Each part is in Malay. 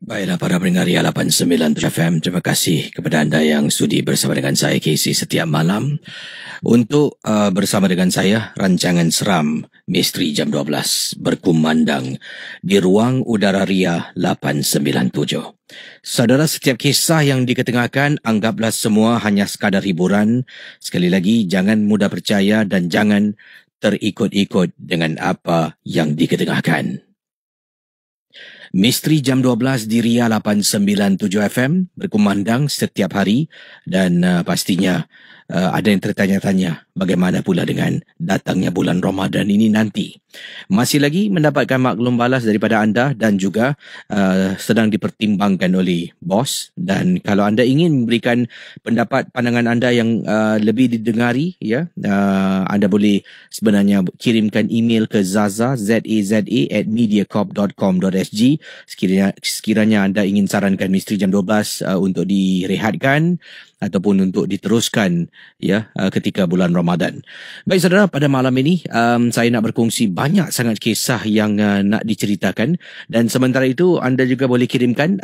Baiklah para pendengar Ria 897 FM, terima kasih kepada anda yang sudi bersama dengan saya Casey setiap malam untuk bersama dengan saya rancangan seram Misteri Jam 12 berkumandang di ruang udara Ria 897. Saudara, setiap kisah yang diketengahkan anggaplah semua hanya sekadar hiburan. Sekali lagi, jangan mudah percaya dan jangan terikut-ikut dengan apa yang diketengahkan. Misteri Jam 12 di Ria 897 FM berkumandang setiap hari dan pastinya ada yang tertanya-tanya bagaimana pula dengan datangnya bulan Ramadan ini nanti. Masih lagi mendapatkan maklum balas daripada anda dan juga sedang dipertimbangkan oleh bos, dan kalau anda ingin memberikan pendapat pandangan anda yang lebih didengari, ya, anda boleh sebenarnya kirimkan email ke zaza@mediacorp.com.sg sekiranya anda ingin sarankan Misteri Jam 12 untuk direhatkan ataupun untuk diteruskan, ya, ketika bulan Ramadan. Baik saudara, pada malam ini saya nak berkongsi banyak sangat kisah yang nak diceritakan, dan sementara itu anda juga boleh kirimkan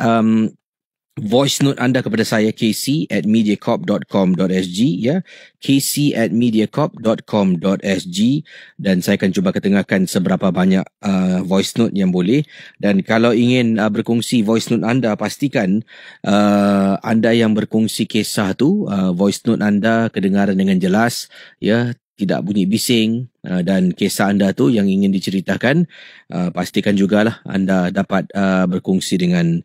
voice note anda kepada saya casey@mediacorp.com.sg, ya, casey@mediacorp.com.sg, dan saya akan cuba ketengahkan seberapa banyak voice note yang boleh. Dan kalau ingin berkongsi voice note anda, pastikan anda yang berkongsi kisah tu voice note anda kedengaran dengan jelas, ya, tidak bunyi bising, dan kisah anda tu yang ingin diceritakan pastikan jugalah anda dapat berkongsi dengan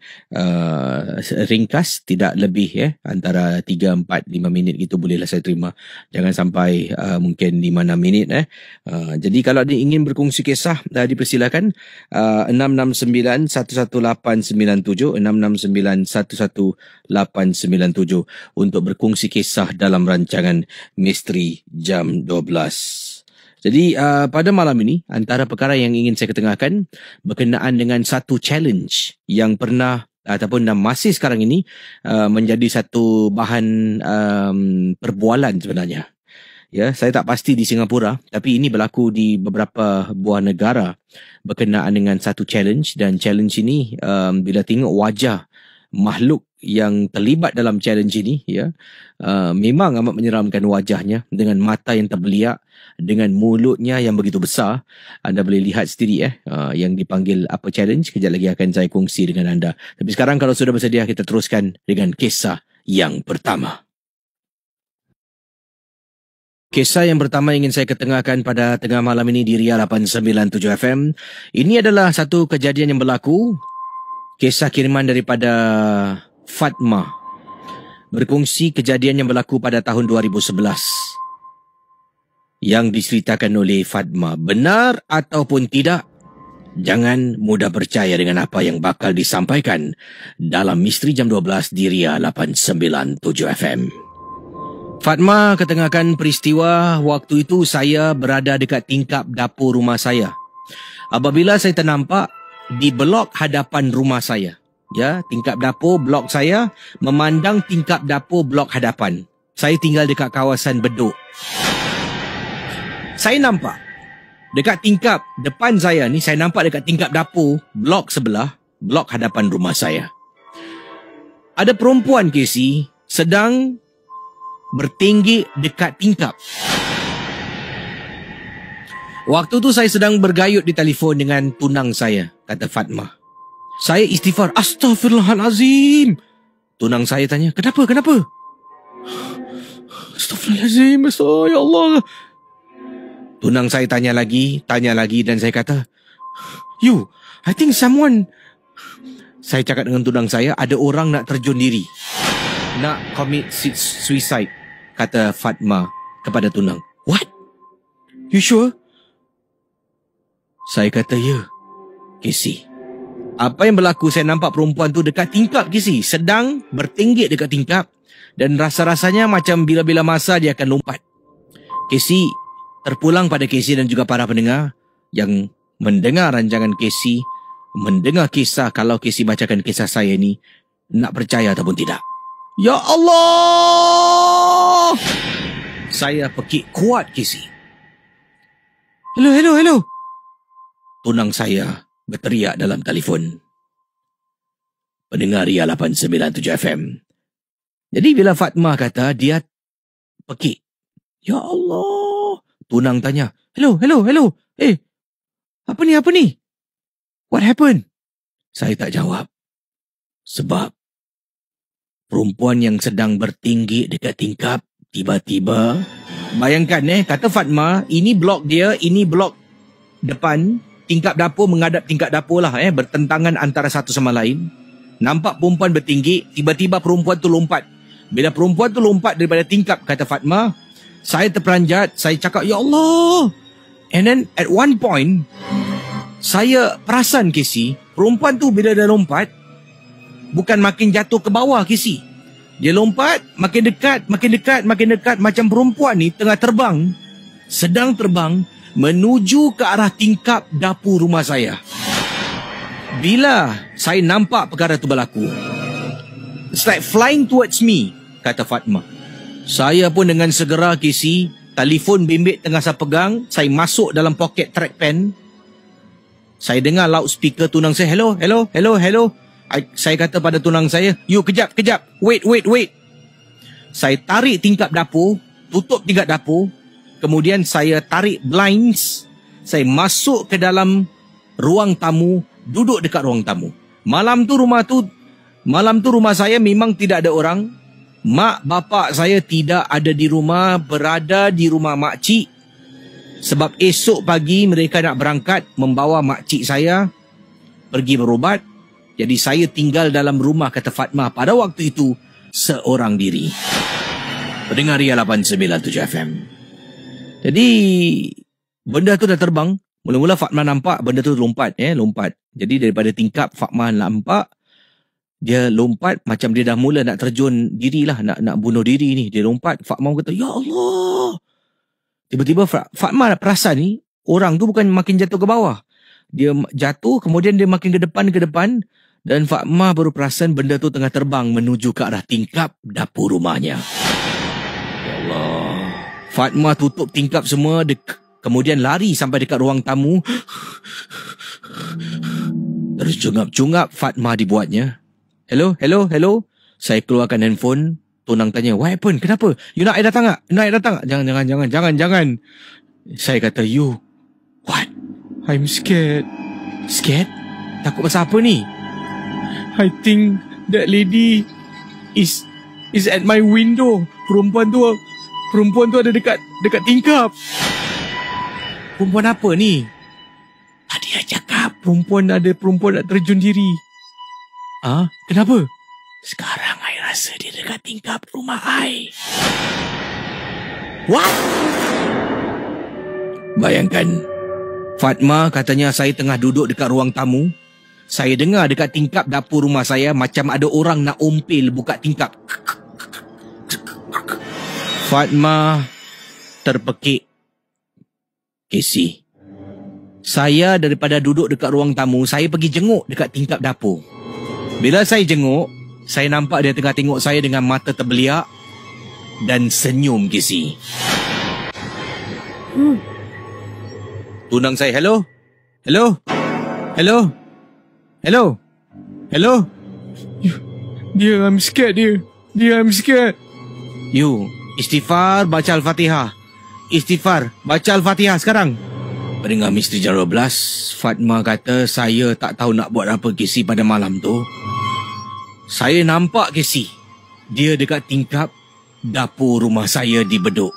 ringkas, tidak lebih, ya, antara 3, 4, 5 minit gitu bolehlah saya terima. Jangan sampai mungkin 5-6 minit. Jadi kalau anda ingin berkongsi kisah, dipersilakan 669-11897 669-11897 untuk berkongsi kisah dalam rancangan Misteri Jam 12. Jadi pada malam ini antara perkara yang ingin saya ketengahkan berkenaan dengan satu challenge yang pernah ataupun masih sekarang ini menjadi satu bahan perbualan sebenarnya. Ya, saya tak pasti di Singapura, tapi ini berlaku di beberapa buah negara berkenaan dengan satu challenge, dan challenge ini bila tengok wajah makhluk yang terlibat dalam challenge ini, ya, memang amat menyeramkan wajahnya dengan mata yang terbeliak, dengan mulutnya yang begitu besar. Anda boleh lihat sendiri yang dipanggil apa challenge. Kejap lagi akan saya kongsi dengan anda. Tapi sekarang kalau sudah bersedia, kita teruskan dengan kisah yang pertama. Kisah yang pertama ingin saya ketengahkan pada tengah malam ini di Ria 897 FM. Ini adalah satu kejadian yang berlaku. Kisah kiriman daripada Fatma. Berkongsi kejadian yang berlaku pada tahun 2011. Yang diceritakan oleh Fatma. Benar ataupun tidak, jangan mudah percaya dengan apa yang bakal disampaikan dalam Misteri Jam 12 di Ria 897 FM. Fatma ketengahkan peristiwa waktu itu saya berada dekat tingkap dapur rumah saya. Apabila saya ternampak di blok hadapan rumah saya, ya, tingkap dapur blok saya memandang tingkap dapur blok hadapan. Saya tinggal dekat kawasan Bedok. Saya nampak dekat tingkap depan saya ni, saya nampak dekat tingkap dapur blok sebelah, blok hadapan rumah saya, ada perempuan, Casey, sedang bertinggi dekat tingkap. Waktu tu saya sedang bergayut di telefon dengan tunang saya, kata Fatma. Saya istighfar, Astaghfirullahalazim. Tunang saya tanya, kenapa? Astaghfirullahalazim, ya Allah. Tunang saya tanya lagi, dan saya kata, I think someone. Saya cakap dengan tunang saya, ada orang nak terjun diri, nak commit suicide, kata Fatma kepada tunang. What? You sure? Saya kata, ya, Casey. Apa yang berlaku, saya nampak perempuan tu dekat tingkap, Casey, sedang bertinggik dekat tingkap, dan rasa-rasanya macam bila-bila masa dia akan lompat. Casey, terpulang pada Casey dan juga para pendengar yang mendengar rancangan Casey, mendengar kisah, kalau Casey bacakan kisah saya ni, nak percaya ataupun tidak. Ya Allah! Saya pekik kuat, Casey. Hello. Tunang saya berteriak dalam telefon. pendengar Ria 897 FM. Jadi bila Fatma kata dia pekik, ya Allah, tunang tanya, hello. Apa ni? What happened? Saya tak jawab. Sebab perempuan yang sedang bertinggi dekat tingkap, tiba-tiba, bayangkan kata Fatma, ini blok dia, ini blok depan, tingkap dapur menghadap tingkap dapur lah, bertentangan antara satu sama lain. Nampak perempuan bertinggi, tiba-tiba perempuan tu lompat. Bila perempuan tu lompat daripada tingkap, kata Fatma, saya terperanjat, saya cakap, ya Allah. And then at one point, saya perasan Casey, perempuan tu bila dia lompat, bukan makin jatuh ke bawah Casey. Dia lompat, makin dekat, macam perempuan ni tengah terbang, sedang terbang, menuju ke arah tingkap dapur rumah saya. Bila saya nampak perkara tu berlaku, it's like flying towards me, kata Fatma. Saya pun dengan segera Casey, telefon bimbit tengah saya pegang, saya masuk dalam poket trackpan. Saya dengar loudspeaker tunang saya, hello. Saya kata pada tunang saya, you kejap, wait. Saya tarik tingkap dapur, tutup tingkap dapur, kemudian saya tarik blinds, saya masuk ke dalam ruang tamu, duduk dekat ruang tamu. Malam tu rumah saya memang tidak ada orang. Mak bapak saya tidak ada di rumah, berada di rumah makcik. Sebab esok pagi mereka nak berangkat membawa makcik saya pergi berubat. Jadi saya tinggal dalam rumah, kata Fatma, pada waktu itu seorang diri. Pendengar Ria 897 FM. Jadi benda tu dah terbang. Mula-mula Fatma nampak benda tu lompat. Jadi daripada tingkap Fatma nampak, dia lompat macam dia dah mula nak terjun dirilah, nak bunuh diri ni. Dia lompat, Fatma kata, ya Allah. Tiba-tiba Fatma perasan ni, orang tu bukan makin jatuh ke bawah. Dia jatuh, kemudian dia makin ke depan. Dan Fatma baru perasan benda tu tengah terbang menuju ke arah tingkap dapur rumahnya. Ya Allah. Fatma tutup tingkap semua, kemudian lari sampai dekat ruang tamu. Terus cungap-cungap Fatma dibuatnya. Hello. Saya keluarkan handphone. Tunang tanya, what happened? Kenapa? You nak air datang tak? Jangan. Saya kata, you. What? I'm scared. Scared? Takut pasal apa ni? I think that lady is at my window. Perempuan tu ada dekat tingkap. Perempuan apa ni? Tadi dia cakap perempuan nak terjun diri. Kenapa? Sekarang I rasa dia dekat tingkap rumah I. What? Bayangkan, Fatma katanya saya tengah duduk dekat ruang tamu. Saya dengar dekat tingkap dapur rumah saya macam ada orang nak ompil buka tingkap. Fatma terpekik. Casey, saya daripada duduk dekat ruang tamu, saya pergi jenguk dekat tingkap dapur. Bila saya jenguk, saya nampak dia tengah tengok saya dengan mata terbeliak dan senyum, Casey. Tunang saya, hello. Dia, I'm scared. I'm scared. You, istighfar, baca Al-Fatihah. Baca Al-Fatihah sekarang. Pendengar Misteri Jam 12, Fatma kata saya tak tahu nak buat apa, Casey, pada malam tu. Saya nampak Casey, dia dekat tingkap dapur rumah saya di Bedok.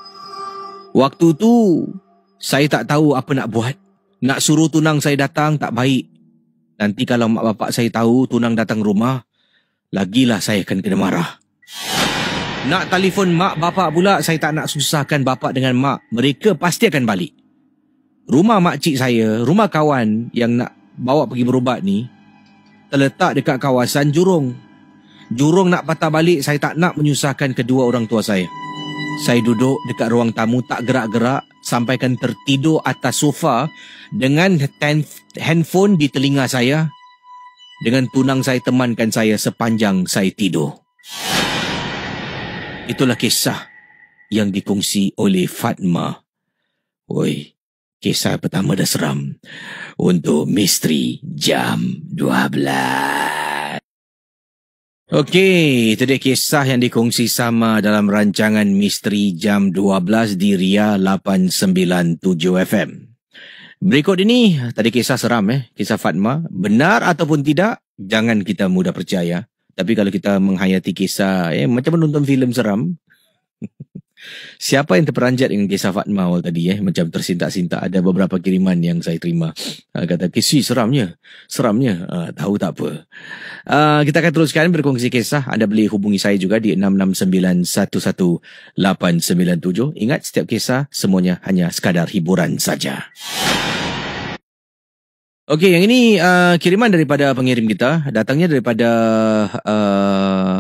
Waktu tu, saya tak tahu apa nak buat. Nak suruh tunang saya datang tak baik. Nanti kalau mak bapak saya tahu tunang datang rumah, lagilah saya akan kena marah. Nak telefon mak bapak pula, saya tak nak susahkan bapak dengan mak. Mereka pasti akan balik. Rumah makcik saya, rumah kawan yang nak bawa pergi berubat ni, terletak dekat kawasan Jurong. Jurong nak patah balik, saya tak nak menyusahkan kedua orang tua saya. Saya duduk dekat ruang tamu tak gerak-gerak sampaikan tertidur atas sofa dengan handphone di telinga saya, dengan tunang saya temankan saya sepanjang saya tidur. Itulah kisah yang dikongsi oleh Fatma. Oi, kisah pertama dah seram untuk Misteri Jam 12. Okey, itu dia kisah yang dikongsi sama dalam rancangan Misteri Jam 12 di Ria 897 FM. Berikut ini, tadi kisah seram kisah Fatma. Benar ataupun tidak, jangan kita mudah percaya. Tapi kalau kita menghayati kisah, macam menonton filem seram. Siapa yang terperanjat dengan kisah Fatma awal tadi macam tersintak-sintak. Ada beberapa kiriman yang saya terima. Kata, kisah seramnya. Tahu tak apa. Kita akan teruskan berkongsi kisah. Anda boleh hubungi saya juga di 669111897. Ingat, setiap kisah semuanya hanya sekadar hiburan saja. Okey, yang ini kiriman daripada pengirim kita. Datangnya daripada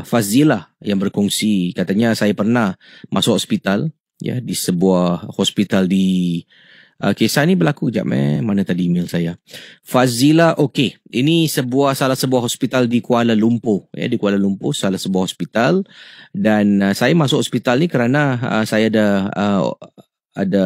Fazilah yang berkongsi. Katanya, saya pernah masuk hospital, di sebuah hospital di kisah ni berlaku sekejap mana tadi email saya. Fazilah, okey. Ini salah sebuah hospital di Kuala Lumpur. Di Kuala Lumpur, salah sebuah hospital. Dan saya masuk hospital ni kerana saya ada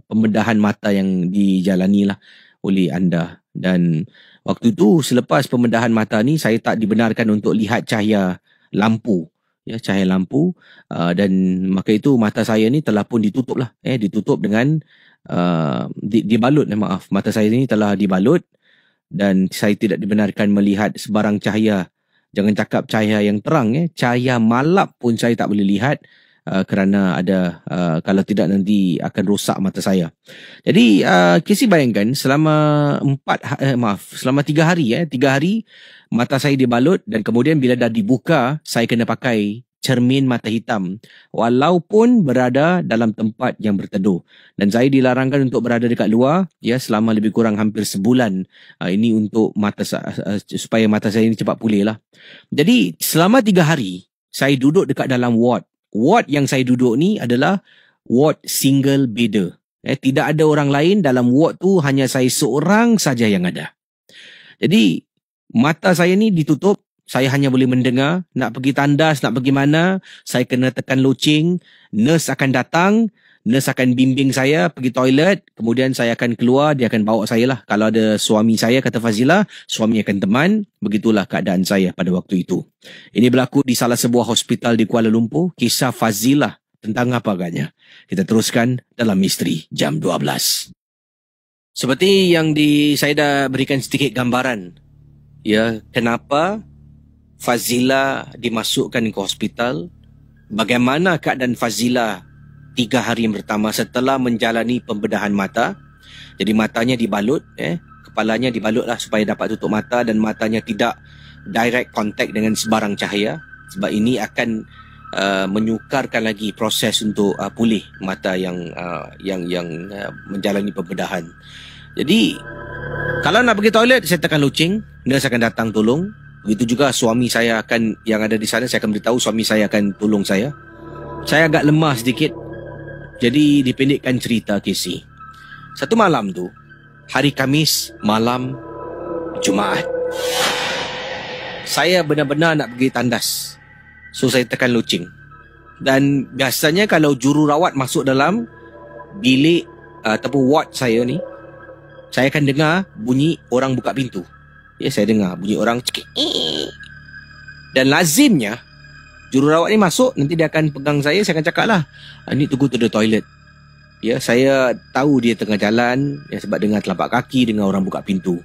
pembedahan mata yang dijalani lah oleh anda. Dan waktu itu selepas pembedahan mata ni, saya tak dibenarkan untuk lihat cahaya lampu. Cahaya lampu. Dan maka itu mata saya ni telah pun ditutup lah. Ditutup dengan dibalut. Maaf, mata saya ni telah dibalut. Dan saya tidak dibenarkan melihat sebarang cahaya. Jangan cakap cahaya yang terang. Cahaya malap pun saya tak boleh lihat. Kerana ada kalau tidak nanti akan rosak mata saya. Jadi Casey bayangkan selama 3 hari 3 hari mata saya dibalut, dan kemudian bila dah dibuka saya kena pakai cermin mata hitam walaupun berada dalam tempat yang berteduh, dan saya dilarangkan untuk berada dekat luar selama lebih kurang hampir sebulan. Ini untuk supaya mata saya ini cepat pulih lah. Jadi selama 3 hari saya duduk dekat dalam ward. Ward yang saya duduk ni adalah ward single bedder. Tidak ada orang lain dalam ward tu, hanya saya seorang saja yang ada. Jadi mata saya ni ditutup, saya hanya boleh mendengar. Nak pergi tandas, nak pergi mana, saya kena tekan loceng. Nurse akan datang, nurse akan bimbing saya pergi toilet, kemudian saya akan keluar, dia akan bawa saya lah. Kalau ada suami saya, kata Fazilah, suami akan teman. Begitulah keadaan saya pada waktu itu. Ini berlaku di salah sebuah hospital di Kuala Lumpur. Kisah Fazilah tentang apa agaknya? Kita teruskan dalam Misteri Jam 12. Seperti yang saya dah berikan sedikit gambaran. Kenapa Fazilah dimasukkan ke hospital? Bagaimana keadaan Fazilah 3 hari yang pertama setelah menjalani pembedahan mata. Jadi matanya dibalut, kepalanya dibalut lah supaya dapat tutup mata, dan matanya tidak direct contact dengan sebarang cahaya, sebab ini akan menyukarkan lagi proses untuk pulih mata yang menjalani pembedahan. Jadi kalau nak pergi toilet, saya tekan loceng, nurse akan datang tolong. Begitu juga suami saya yang ada di sana, saya akan beritahu suami saya akan tolong saya. Saya agak lemah sedikit. Jadi dipendekkan cerita Casey. Satu malam tu, hari Khamis malam Jumaat, saya benar-benar nak pergi tandas. So saya tekan loceng. Dan biasanya kalau jururawat masuk dalam bilik ataupun ward saya ni, saya akan dengar bunyi orang buka pintu. Saya dengar bunyi orang cekik. Dan lazimnya jururawat ni masuk, nanti dia akan pegang saya akan cakap lah, ni to go to the toilet. Saya tahu dia tengah jalan, sebab dengar telapak kaki, dengar orang buka pintu.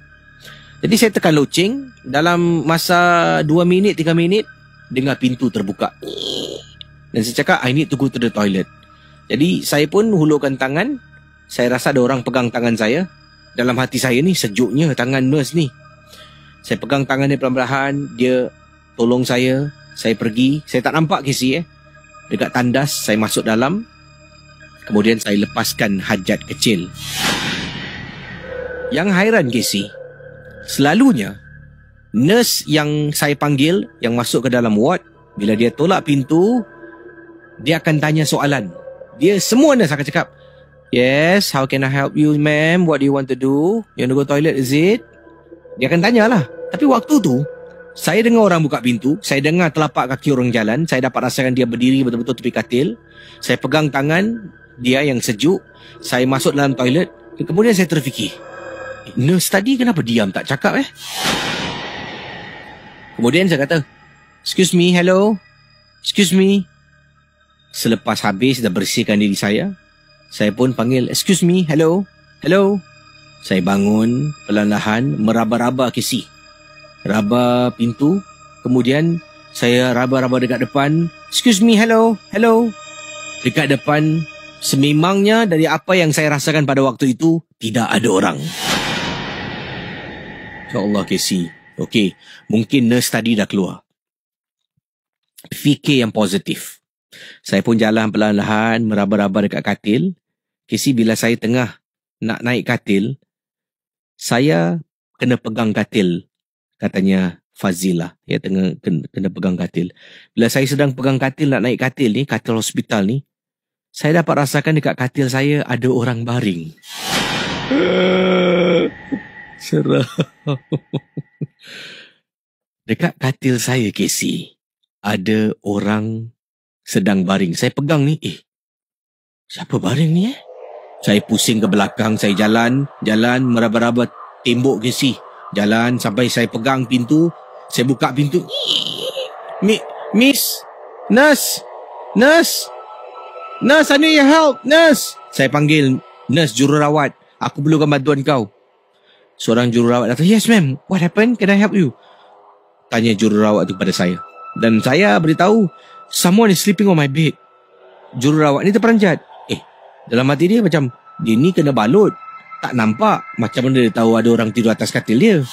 Jadi saya tekan loceng, dalam masa 2 minit, 3 minit, dengar pintu terbuka. Dan saya cakap, I need to go to the toilet. Jadi saya pun hulurkan tangan, saya rasa ada orang pegang tangan saya. Dalam hati saya ni, sejuknya tangan nurse ni. Saya pegang tangan dia perlahan-lahan, dia tolong saya pergi. Saya tak nampak Casey dekat tandas, saya masuk dalam. Kemudian saya lepaskan hajat kecil. Yang hairan Casey, selalunya nurse yang saya panggil, yang masuk ke dalam ward, bila dia tolak pintu, dia akan tanya soalan. Dia semua nurse akan cakap, yes, how can I help you ma'am? What do you want to do? You want to go toilet, is it? Dia akan tanyalah. Tapi waktu tu saya dengar orang buka pintu, saya dengar telapak kaki orang jalan, saya dapat rasakan dia berdiri betul-betul tepi katil. Saya pegang tangan dia yang sejuk, saya masuk dalam toilet. Kemudian saya terfikir, nurse tadi kenapa diam tak cakap Kemudian saya kata, Excuse me, hello? Excuse me? Selepas habis dah bersihkan diri saya pun panggil, excuse me, hello? Hello? Saya bangun, perlahan-lahan, meraba-raba Casey. Raba pintu, kemudian saya raba-raba dekat depan, excuse me, hello? Hello? Dekat depan, sememangnya dari apa yang saya rasakan pada waktu itu, tidak ada orang. Ya Allah, Casey. Okey, mungkin nurse tadi dah keluar. Fikir yang positif. Saya pun jalan perlahan-lahan, meraba-raba dekat katil. Casey, bila saya tengah nak naik katil, saya kena pegang katil. Katanya Fazilah, ya, kena pegang katil. Bila saya sedang pegang katil, nak naik katil ni, katil hospital ni, saya dapat rasakan dekat katil saya ada orang baring. Seram. Dekat katil saya, Casey, ada orang sedang baring. Saya pegang ni, siapa baring ni? Saya pusing ke belakang, saya jalan, meraba-raba tembok, Casey. Jalan sampai saya pegang pintu, saya buka pintu. Miss, nurse, I need your help, nurse. Saya panggil nurse jururawat, aku perlukan bantuan kau. Seorang jururawat kata, yes ma'am, what happened? Can I help you? Tanya jururawat itu pada saya. Dan saya beritahu, someone is sleeping on my bed. Jururawat ni terperanjat. Dalam hati dia macam, dia ni kena balut. Tak nampak. Macam mana dia tahu ada orang tidur atas katil dia?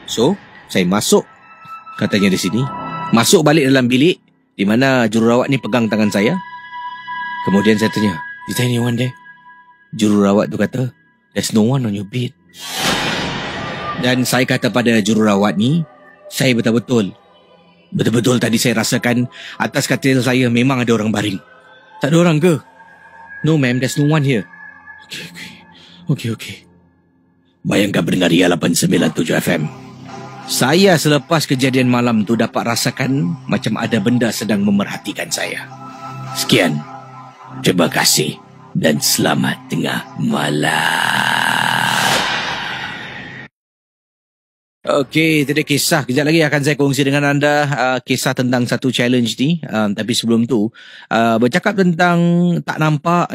So, saya masuk. Katanya di sini. Masuk balik dalam bilik, di mana jururawat ni pegang tangan saya. Kemudian saya tanya, is there anyone there? Jururawat tu kata, there's no one on your bed. Dan saya kata pada jururawat ni, saya betul-betul tadi saya rasakan atas katil saya memang ada orang baring. Tak ada orang ke? No ma'am, there's no one here. Okay. Bayangkan pendengar Ria 897 FM. Saya selepas kejadian malam tu dapat rasakan macam ada benda sedang memerhatikan saya. Sekian. Terima kasih dan selamat tengah malam. Okey, itu dia kisah. Kejap lagi akan saya kongsi dengan anda kisah tentang satu challenge ni. Tapi sebelum tu, bercakap tentang tak nampak,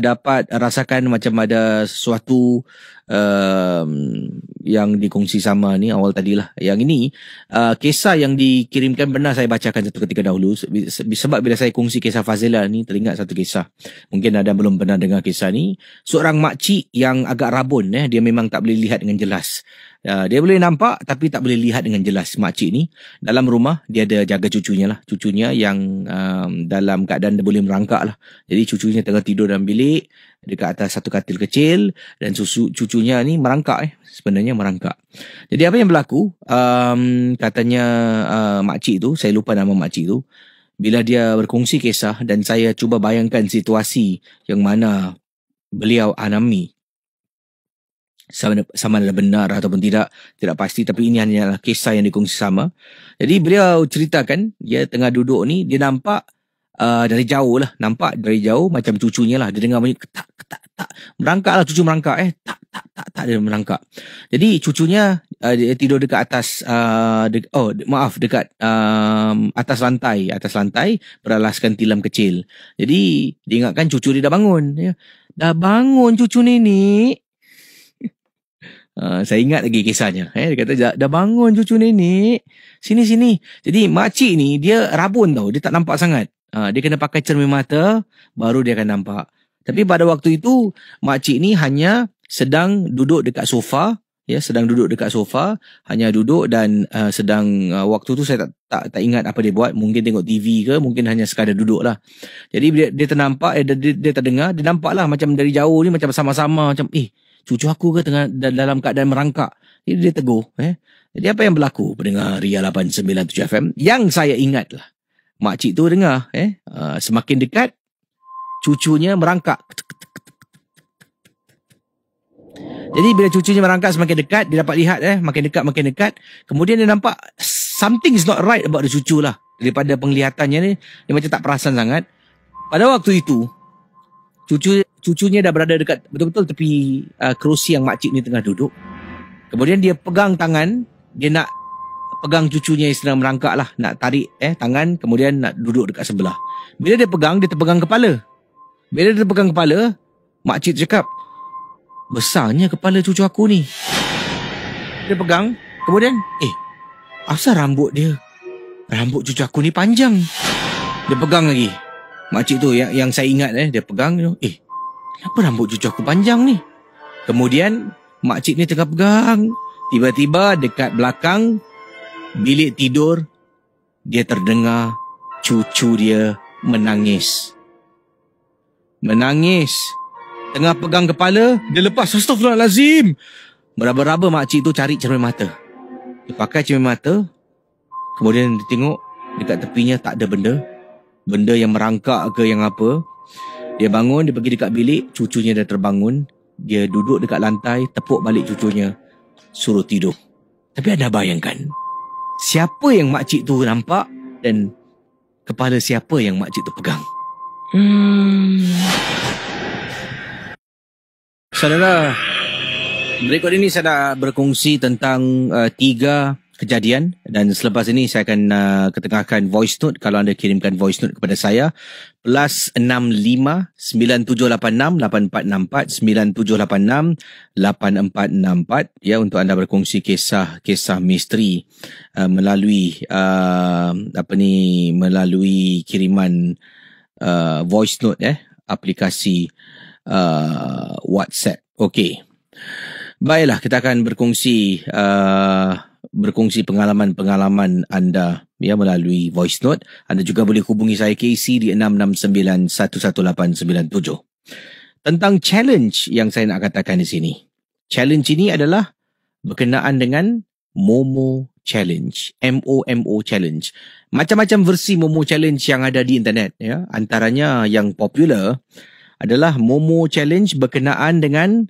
dapat rasakan macam ada sesuatu yang dikongsi sama ni awal tadilah. Yang ini, kisah yang dikirimkan pernah saya bacakan satu ketika dahulu. Sebab bila saya kongsi kisah Fazilah ni, teringat satu kisah. Mungkin ada belum pernah dengar kisah ni. Seorang makcik yang agak rabun, dia memang tak boleh lihat dengan jelas. Dia boleh nampak tapi tak boleh lihat dengan jelas. Makcik ni dalam rumah dia ada jaga cucunya lah. Cucunya yang dalam keadaan dia boleh merangkak lah. Jadi cucunya tengah tidur dalam bilik dekat atas satu katil kecil. Dan cucunya ni merangkak sebenarnya merangkak. Jadi apa yang berlaku, katanya makcik tu, saya lupa nama makcik tu, bila dia berkongsi kisah dan saya cuba bayangkan situasi yang mana beliau alami, sama ada benar ataupun tidak pasti, tapi ini hanyalah kisah yang dikongsi sama. Jadi beliau ceritakan dia tengah duduk ni, dia nampak dari jauh lah, macam cucunya lah, dia dengar bunyi ketak merangkak lah, cucu merangkak tak dia merangkak. Jadi cucunya dia tidur dekat atas dekat atas lantai beralaskan tilam kecil. Jadi dia ingatkan cucu dia dah bangun, dah bangun cucu nenek. Saya ingat lagi kisahnya. Dia kata, dah bangun cucu nenek. Sini. Jadi makcik ni dia rabun tau. Dia tak nampak sangat. Dia kena pakai cermin mata baru dia akan nampak. Tapi pada waktu itu makcik ni hanya sedang duduk dekat sofa. Hanya duduk dan sedang waktu tu saya tak ingat apa dia buat. Mungkin tengok TV ke, mungkin hanya sekadar duduk lah. Jadi dia ternampak, dia terdengar, dia nampak lah macam dari jauh ni macam sama-sama macam cucu aku ke tengah dalam keadaan merangkak. Jadi dia tegur. Jadi apa yang berlaku pendengar Ria 897 FM? Yang saya ingat lah, makcik tu dengar, semakin dekat, cucunya merangkak. Jadi bila cucunya merangkak semakin dekat, dia dapat lihat makin dekat. Kemudian dia nampak something is not right about the cucu lah. Daripada penglihatannya ni, dia macam tak perasan sangat. Pada waktu itu, cucunya dah berada dekat betul-betul tepi kerusi yang makcik ni tengah duduk. Kemudian dia pegang tangan, dia nak pegang cucunya yang sedang merangkak lah. Nak tarik tangan, kemudian nak duduk dekat sebelah. Bila dia pegang, dia terpegang kepala. Bila dia terpegang kepala, makcik cakap, besarnya kepala cucu aku ni. Dia pegang, kemudian, asal rambut dia? Rambut cucu aku ni panjang. Dia pegang lagi. Makcik tu yang saya ingat dia pegang, kenapa rambut cucu aku panjang ni? Kemudian, makcik ni tengah pegang. Tiba-tiba dekat belakang bilik tidur, dia terdengar cucu dia menangis. Menangis. Tengah pegang kepala, dia lepas. Astaghfirullahalazim. Meraba-raba makcik tu cari cermin mata. Dia pakai cermin mata. Kemudian dia tengok dekat tepinya tak ada benda. Benda yang merangkak ke yang apa. Dia bangun, dia pergi dekat bilik. Cucunya dah terbangun. Dia duduk dekat lantai, tepuk balik cucunya, suruh tidur. Tapi anda bayangkan, siapa yang makcik tu nampak dan kepala siapa yang makcik tu pegang? Saudara, berikut ini saya nak berkongsi tentang 3 kejadian, dan selepas ini saya akan ketengahkan voice note. Kalau anda kirimkan voice note kepada saya, +65 9786 8464 9786 8464 ya, untuk anda berkongsi kisah misteri melalui melalui kiriman voice note aplikasi WhatsApp. Okey. Baiklah, kita akan berkongsi pengalaman-pengalaman anda melalui voice note. Anda juga boleh hubungi saya KC di 669 11897. Tentang challenge yang saya nak katakan di sini. Challenge ini adalah berkenaan dengan Momo Challenge, MOMO Challenge. Macam-macam versi Momo Challenge yang ada di internet ya. Antaranya yang popular adalah Momo Challenge berkenaan dengan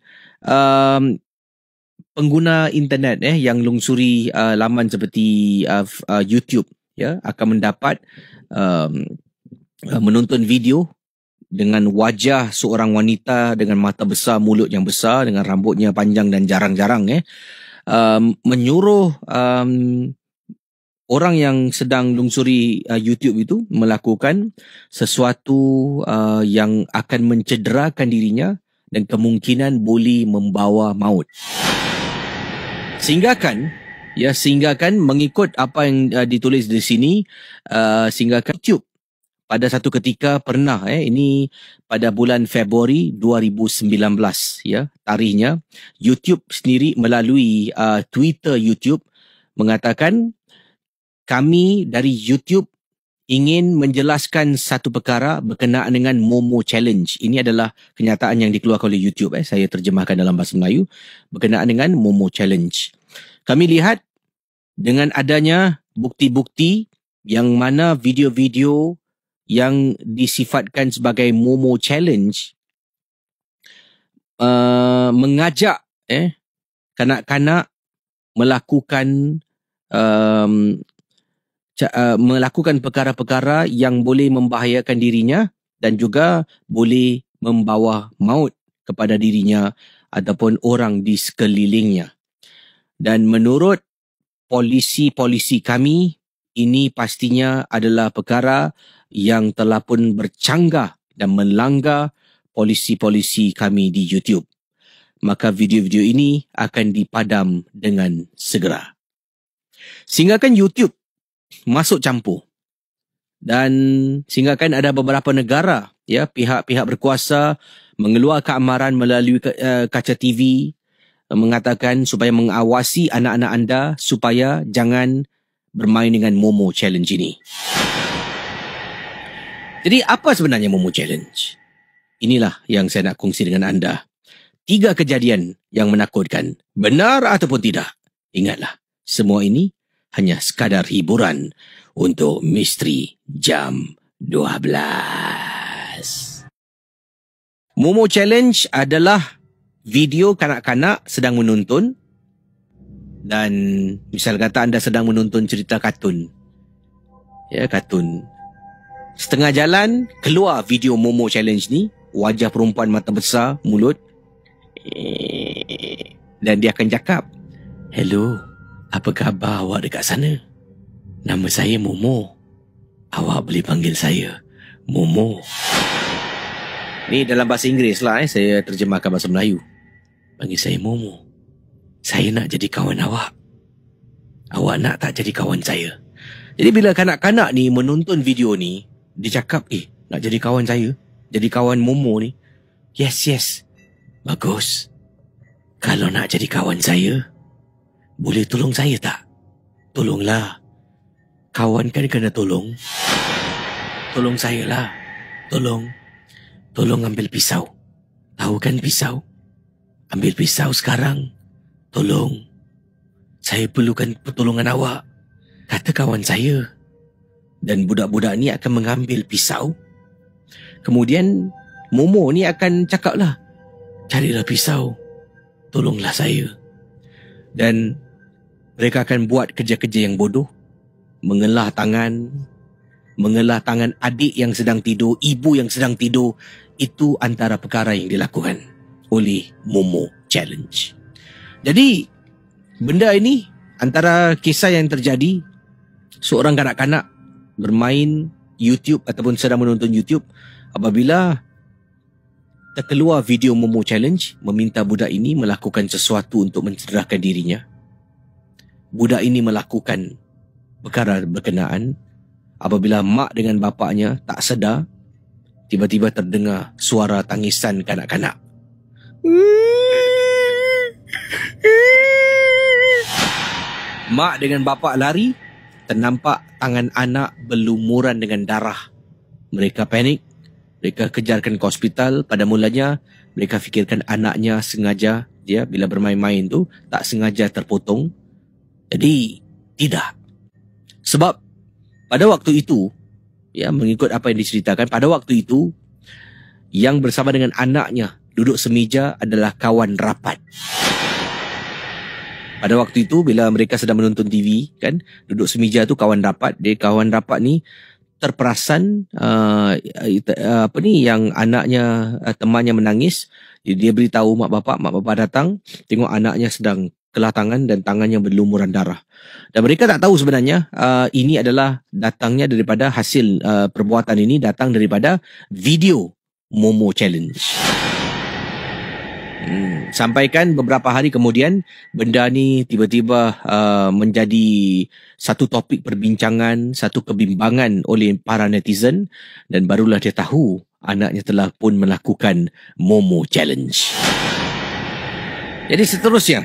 pengguna internet yang lungsuri laman seperti YouTube ya, akan mendapat menonton video dengan wajah seorang wanita dengan mata besar, mulut yang besar, dengan rambutnya panjang dan jarang-jarang menyuruh orang yang sedang lungsuri YouTube itu melakukan sesuatu yang akan mencederakan dirinya dan kemungkinan boleh membawa maut. Sehinggakan mengikut apa yang ditulis di sini, sehinggakan YouTube pada satu ketika pernah ini pada bulan Februari 2019 ya, tarikhnya, YouTube sendiri melalui Twitter YouTube mengatakan, kami dari YouTube ingin menjelaskan satu perkara berkenaan dengan Momo Challenge. Ini adalah kenyataan yang dikeluarkan oleh YouTube. Saya terjemahkan dalam bahasa Melayu. Berkenaan dengan Momo Challenge. Kami lihat dengan adanya bukti-bukti yang mana video-video yang disifatkan sebagai Momo Challenge mengajak kanak-kanak melakukan perkara-perkara yang boleh membahayakan dirinya dan juga boleh membawa maut kepada dirinya ataupun orang di sekelilingnya. Dan menurut polisi-polisi kami, ini pastinya adalah perkara yang telah pun bercanggah dan melanggar polisi-polisi kami di YouTube. Maka video-video ini akan dipadam dengan segera. Sehinggakan YouTube masuk campur, dan sehinggakan ada beberapa negara ya, pihak-pihak berkuasa mengeluarkan amaran melalui kaca TV mengatakan supaya mengawasi anak-anak anda supaya jangan bermain dengan Momo Challenge ini. Jadi apa sebenarnya Momo Challenge? Inilah yang saya nak kongsi dengan anda. 3 kejadian yang menakutkan, benar ataupun tidak. Ingatlah, semua ini hanya sekadar hiburan untuk Misteri Jam 12. Momo Challenge adalah video kanak-kanak sedang menonton, dan misal kata anda sedang menonton cerita kartun. Ya, kartun. Setengah jalan keluar video Momo Challenge ni, wajah perempuan mata besar, mulut, dan dia akan cakap, "Hello, Apa khabar awak dekat sana? Nama saya Momo. Awak boleh panggil saya Momo. Ni dalam bahasa Inggeris lah, saya terjemahkan bahasa Melayu. Panggil saya Momo. Saya nak jadi kawan awak. Awak nak tak jadi kawan saya? Jadi bila kanak-kanak ni menonton video ni, dia cakap, nak jadi kawan saya? Jadi kawan Momo ni? Yes. Bagus. Kalau nak jadi kawan saya, boleh tolong saya tak? Tolonglah. Kawan kan kena tolong. Tolong saya lah. Tolong ambil pisau. Tahu kan pisau? Ambil pisau sekarang. Tolong. Saya perlukan pertolongan awak. Kata kawan saya. Dan budak-budak ni akan mengambil pisau. Kemudian Momo ni akan cakap lah, carilah pisau. Tolonglah saya. Dan mereka akan buat kerja-kerja yang bodoh. Mengelah tangan adik yang sedang tidur, ibu yang sedang tidur. Itu antara perkara yang dilakukan oleh Momo Challenge. Jadi benda ini antara kisah yang terjadi. Seorang kanak-kanak bermain YouTube ataupun sedang menonton YouTube. Apabila terkeluar video Momo Challenge, meminta budak ini melakukan sesuatu untuk mencederahkan dirinya. Budak ini melakukan perkara berkenaan. Apabila mak dengan bapaknya tak sedar, tiba-tiba terdengar suara tangisan kanak-kanak. Mak dengan bapak lari, ternampak tangan anak berlumuran dengan darah. Mereka panik. Mereka kejarkan ke hospital. Pada mulanya, mereka fikirkan anaknya sengaja, dia bila bermain-main tu, tak sengaja terpotong. Jadi, tidak. Sebab, pada waktu itu, mengikut apa yang diceritakan, pada waktu itu, yang bersama dengan anaknya, duduk semeja adalah kawan rapat. Pada waktu itu, bila mereka sedang menonton TV, kan, duduk semeja tu kawan rapat. Dia kawan rapat ni, terperasan yang anaknya, temannya menangis. Dia beritahu mak bapak datang tengok anaknya sedang kelah tangan dan tangannya berlumuran darah. Dan mereka tak tahu sebenarnya ini adalah datangnya daripada hasil perbuatan ini datang daripada video Momo Challenge. Sampaikan beberapa hari kemudian benda ni tiba-tiba menjadi satu topik perbincangan, satu kebimbangan oleh para netizen, dan barulah dia tahu anaknya telah pun melakukan Momo Challenge. Jadi seterusnya,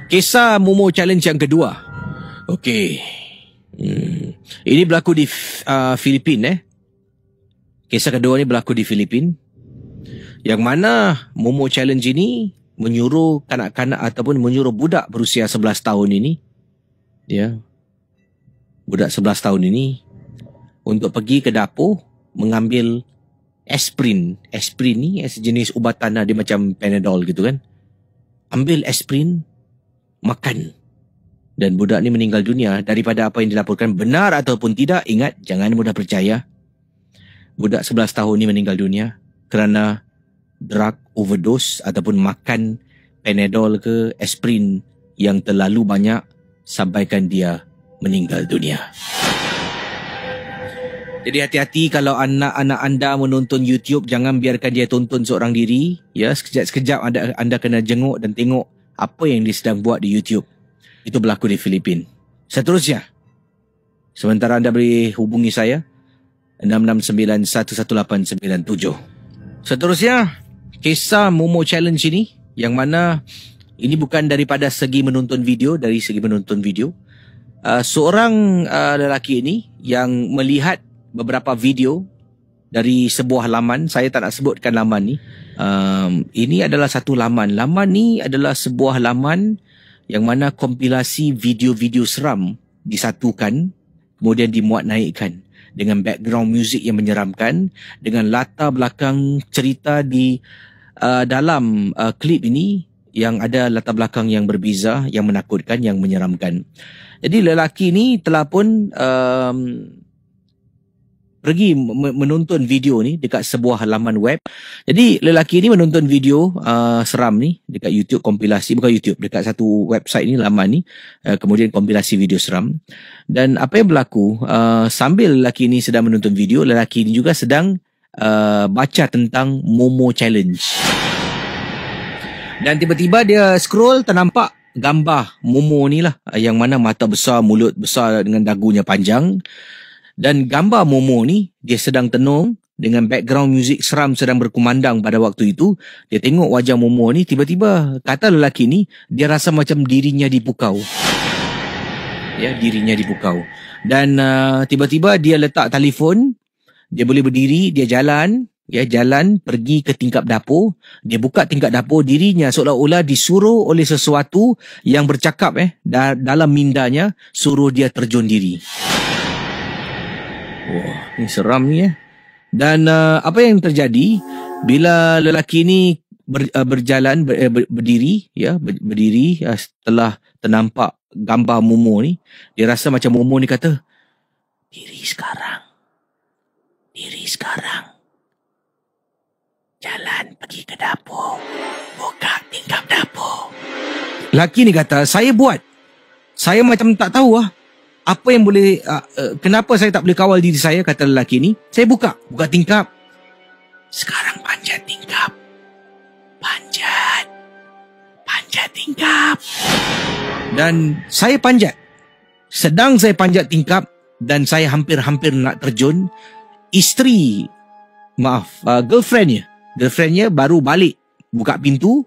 kisah Momo Challenge yang kedua. Okey. Ini berlaku di Filipina. Kisah kedua ni berlaku di Filipina. Yang mana Momo Challenge ini menyuruh kanak-kanak ataupun menyuruh budak berusia 11 tahun ini, budak 11 tahun ini untuk pergi ke dapur mengambil aspirin. Aspirin ni sejenis ubatan, dia macam Panadol gitu kan. Ambil aspirin, makan. Dan budak ni meninggal dunia. Daripada apa yang dilaporkan, benar ataupun tidak, ingat, jangan mudah percaya. Budak 11 tahun ni meninggal dunia kerana drug overdose ataupun makan Panadol ke aspirin yang terlalu banyak sampaikan dia meninggal dunia. Jadi hati-hati kalau anak-anak anda menonton YouTube, jangan biarkan dia tonton seorang diri. Sekejap-sekejap anda kena jenguk dan tengok apa yang dia sedang buat di YouTube. Itu berlaku di Filipina. Seterusnya, sementara anda boleh hubungi saya 669-11897. Seterusnya, kisah Momo Challenge ini, yang mana ini bukan daripada segi menonton video, dari segi menonton video. Seorang lelaki ini yang melihat beberapa video dari sebuah laman, saya tak nak sebutkan laman ni. Ini adalah satu laman. Laman ni adalah sebuah laman yang mana kompilasi video-video seram disatukan, kemudian dimuat naikkan dengan background music yang menyeramkan, dengan latar belakang cerita di dalam klip ini yang ada latar belakang yang berbeza, yang menakutkan, yang menyeramkan. Jadi lelaki ni telah pun pergi menonton video ni dekat sebuah laman web. Jadi lelaki ni menonton video seram ni dekat YouTube, kompilasi, bukan YouTube, dekat satu website ni, laman ni, kemudian kompilasi video seram. Dan apa yang berlaku, sambil lelaki ni sedang menonton video, lelaki ni juga sedang baca tentang Momo Challenge. Dan tiba-tiba dia scroll, ternampak gambar Momo ni lah, yang mana mata besar, mulut besar dengan dagunya panjang. Dan gambar Momo ni, dia sedang tenung dengan background muzik seram sedang berkumandang pada waktu itu. Dia tengok wajah Momo ni, tiba-tiba kata lelaki ni, dia rasa macam dirinya dipukau. Ya, dirinya dipukau. Dan tiba-tiba dia letak telefon, dia boleh berdiri, dia jalan. Ya, jalan pergi ke tingkap dapur. Dia buka tingkap dapur, dirinya seolah-olah disuruh oleh sesuatu yang bercakap dalam mindanya, suruh dia terjun diri. Wah, ni seram ni . Dan apa yang terjadi bila lelaki ni berjalan, berdiri, ya, berdiri setelah ternampak gambar Momo ni, dia rasa macam Momo ni kata, diri sekarang, jalan pergi ke dapur, buka tingkap dapur. Lelaki ni kata, saya buat. Saya macam tak tahu apa yang boleh, kenapa saya tak boleh kawal diri saya, kata lelaki ni. Saya buka tingkap. Sekarang panjat tingkap. Panjat tingkap. Dan saya panjat. Sedang saya panjat tingkap dan saya hampir-hampir nak terjun, girlfriendnya baru balik buka pintu.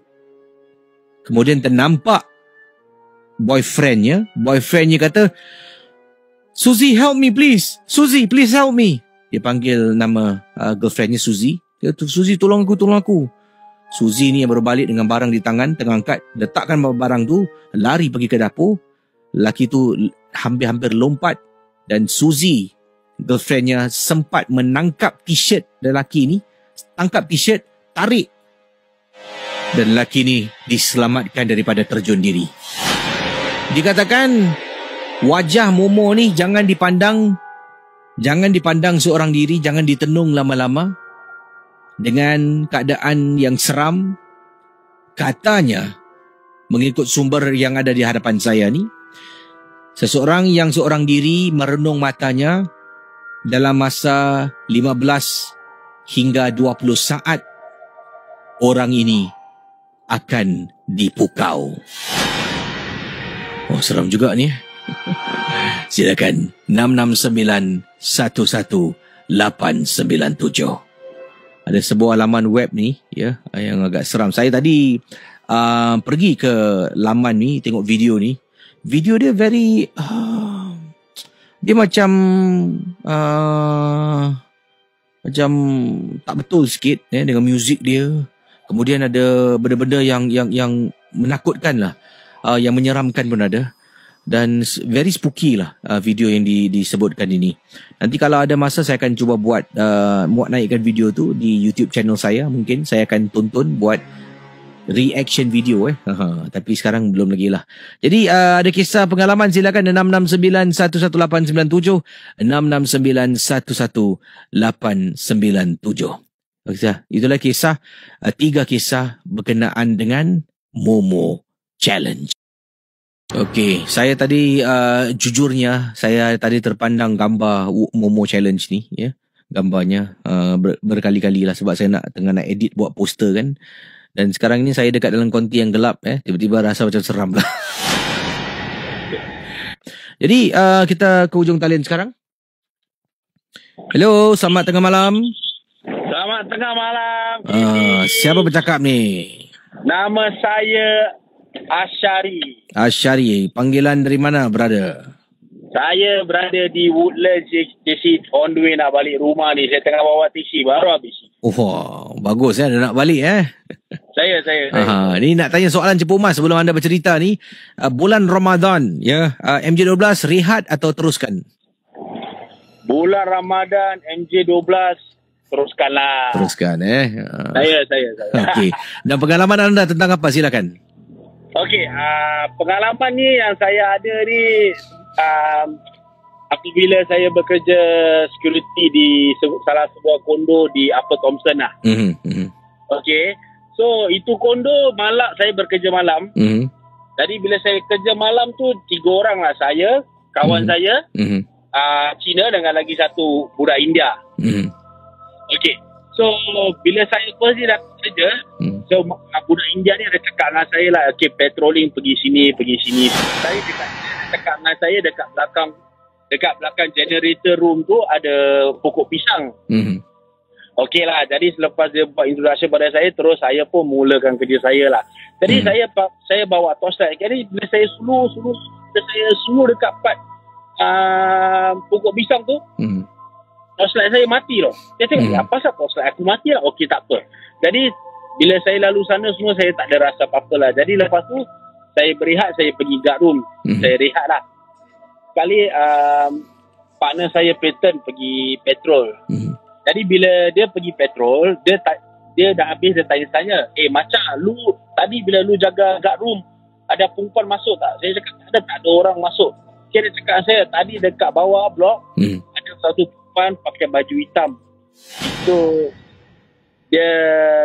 Kemudian ternampak boyfriendnya kata, Suzy, help me please. Suzy, please help me. Dia panggil nama girlfriendnya Suzy. Dia kata, Suzy, tolong aku. Suzy ni yang baru balik dengan barang di tangan, tengah angkat, letakkan barang tu, lari pergi ke dapur. Lelaki tu hampir-hampir lompat dan Suzy, girlfriendnya, sempat menangkap t-shirt lelaki ni. Tangkap t-shirt, tarik. Dan lelaki ni diselamatkan daripada terjun diri. Dikatakan wajah Momo ni jangan dipandang seorang diri, jangan ditenung lama-lama dengan keadaan yang seram. Katanya, mengikut sumber yang ada di hadapan saya ni, seseorang yang seorang diri merenung matanya dalam masa 15 hingga 20 saat, orang ini akan dipukau. Oh, seram juga ni. Silakan 6691187. Ada sebuah laman web ni, ya, yang agak seram. Saya tadi pergi ke laman ni, tengok video ni. Video dia very dia macam tak betul sikit, dengan muzik dia. Kemudian ada benda-benda yang menakutkan lah, yang menyeramkan pun ada. Dan very spooky lah video yang disebutkan ini. Nanti kalau ada masa saya akan cuba buat naikkan video tu di YouTube channel saya. Mungkin saya akan tonton buat reaction video tapi sekarang belum lagi lah. Jadi ada kisah pengalaman, silakan 6691187 6691187. Itulah kisah, 3 kisah berkenaan dengan Momo Challenge. Okey, saya tadi jujurnya saya tadi terpandang gambar Momo Challenge ni, ya. Gambarnya berkali-kali lah sebab saya tengah nak edit buat poster kan. Dan sekarang ni saya dekat dalam konti yang gelap, tiba-tiba rasa macam seram lah. Jadi kita ke ujung talian sekarang. Hello, selamat tengah malam. Selamat tengah malam. Siapa bercakap ni? Nama saya Asyari. Asyari, panggilan dari mana, brother? Saya berada di Woodlands JC, on the way nak balik rumah ni. Saya tengah bawa TC, baru habis. Oh, bagus dah nak balik Saya. Ni nak tanya soalan Cepu Mas sebelum anda bercerita ni. Bulan Ramadan, ya, MJ12 rehat atau teruskan? Bulan Ramadan MJ12 teruskanlah. Teruskan Saya. Okey. Dan pengalaman anda tentang apa, silakan. Okey, pengalaman ni yang saya ada ni apabila saya bekerja security di salah sebuah kondo di Upper Thomson lah. Okay. So, itu kondo malam, saya bekerja malam. Jadi, bila saya kerja malam tu, 3 orang lah saya, kawan saya, Cina dengan lagi satu budak India. Okay. So, bila saya first dah kerja, so, budak India ni ada cakap dengan saya lah, okay, patrolling pergi sini. Saya cakap dengan saya dekat belakang generator room tu ada pokok pisang. Okey lah, jadi selepas dia buat introduction pada saya, terus saya pun mulakan kerja saya lah. Jadi saya bawa torchlight. Jadi bila saya slow dekat part pokok pisang tu, torchlight saya mati loh. Saya tengok, apa pasal torchlight aku mati lah? Okey, tak apa. Jadi bila saya lalu sana semua, saya tak ada rasa apa-apa lah. Jadi lepas tu saya berehat, saya pergi guard room. Saya rehat lah. Sekali partner saya Peyton pergi petrol. Jadi bila dia pergi petrol, dia dah habis, dia tanya-tanya, macam lu tadi bila lu jaga guard room, ada perempuan masuk tak? Saya cakap tak ada orang masuk. Dia cakap saya, tadi dekat bawah blok ada satu perempuan pakai baju hitam. So dia,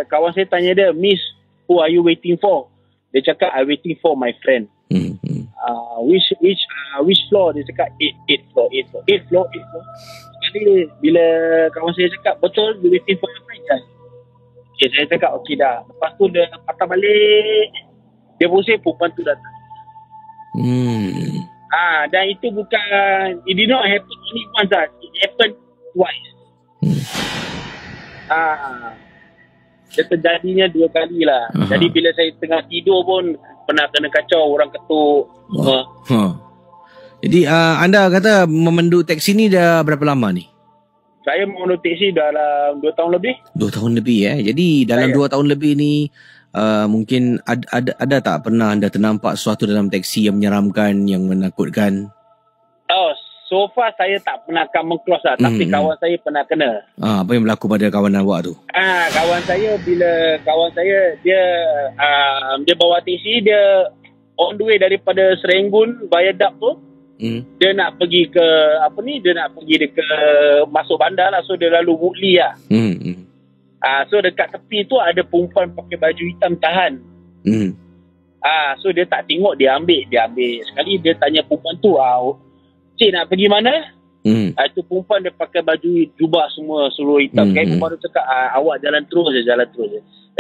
kawan saya tanya dia, Miss, who are you waiting for? Dia cakap, I'm waiting for my friend. Which floor? Dia cakap 8 floor. Jadi bila kawan saya cakap, betul, you waiting for your friend? Okay, saya cakap, okey dah. Lepas tu dia patah balik, dia pusing, perempuan tu datang. Dan itu bukan, it did not happen only once lah, it happened twice. Dia terjadinya 2 kali lah. Jadi bila saya tengah tidur pun pernah kena kacau, orang ketuk. Jadi anda kata memandu taksi ni dah berapa lama ni? Saya memandu taksi dalam 2 tahun lebih. 2 tahun lebih Jadi dalam 2 tahun lebih ni mungkin ada tak pernah anda ternampak sesuatu dalam taksi yang menyeramkan, yang menakutkan? So far saya tak pernah come across lah. Tapi kawan saya pernah kena. Apa yang berlaku pada kawan awak tu? Kawan saya dia bawa taksi, dia on the way daripada Serenggun Viaduct tu. Dia nak pergi ke masuk bandar lah. So dia lalu Woodley lah. So dekat tepi tu ada perempuan pakai baju hitam tahan. So dia tak tengok, dia ambil. Sekali dia tanya perempuan tu, cik nak pergi mana? Itu perempuan dia pakai baju jubah semua seluruh hitam. Perempuan tu cakap, awak jalan terus je.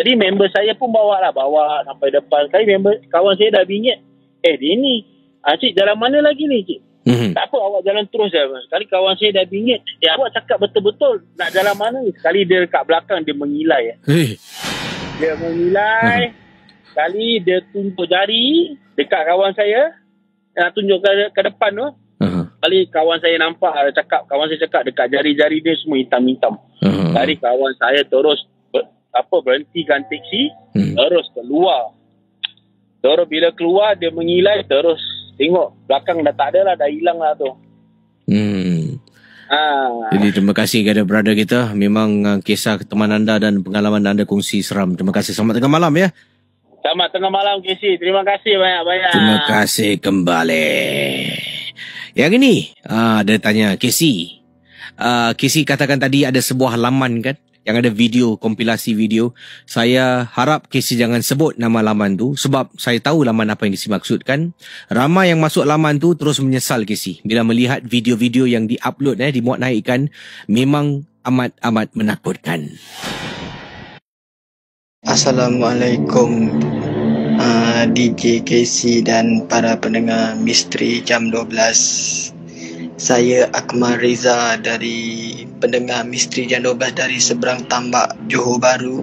Jadi member saya pun bawa sampai depan. Sekali kawan saya dah bingit, dia ni, cik jalan mana lagi ni cik? Tak apa, awak jalan terus je. Sekali kawan saya dah bingit, awak cakap betul-betul nak jalan mana? Sekali dia dekat belakang, dia mengilai. Dia mengilai. Sekali dia tunjuk jari dekat kawan saya, nak tunjuk ke depan tu. Kali kawan saya nampak, kawan saya cakap dekat jari-jari dia semua hitam-hitam. Kali kawan saya terus berhentikan taksi, terus keluar. Terus bila keluar, dia mengilai, terus tengok belakang dah tak ada lah, dah hilang lah tu. Jadi terima kasih kepada brother kita. Memang kisah teman anda dan pengalaman anda kongsi seram. Terima kasih. Selamat tengah malam ya. Selamat tengah malam KC. Terima kasih banyak-banyak. Terima kasih kembali. Yang ini dia tanya Casey. Casey katakan tadi ada sebuah laman kan, yang ada video, kompilasi video. Saya harap Casey jangan sebut nama laman tu, sebab saya tahu laman apa yang Casey maksudkan. Ramai yang masuk laman tu terus menyesal Casey bila melihat video-video yang diupload, dimuat naikkan. Memang amat menakutkan. Assalamualaikum DJ Casey dan para pendengar Misteri Jam 12. Saya Akmal Reza dari pendengar Misteri Jam 12 dari seberang tambak Johor Bahru.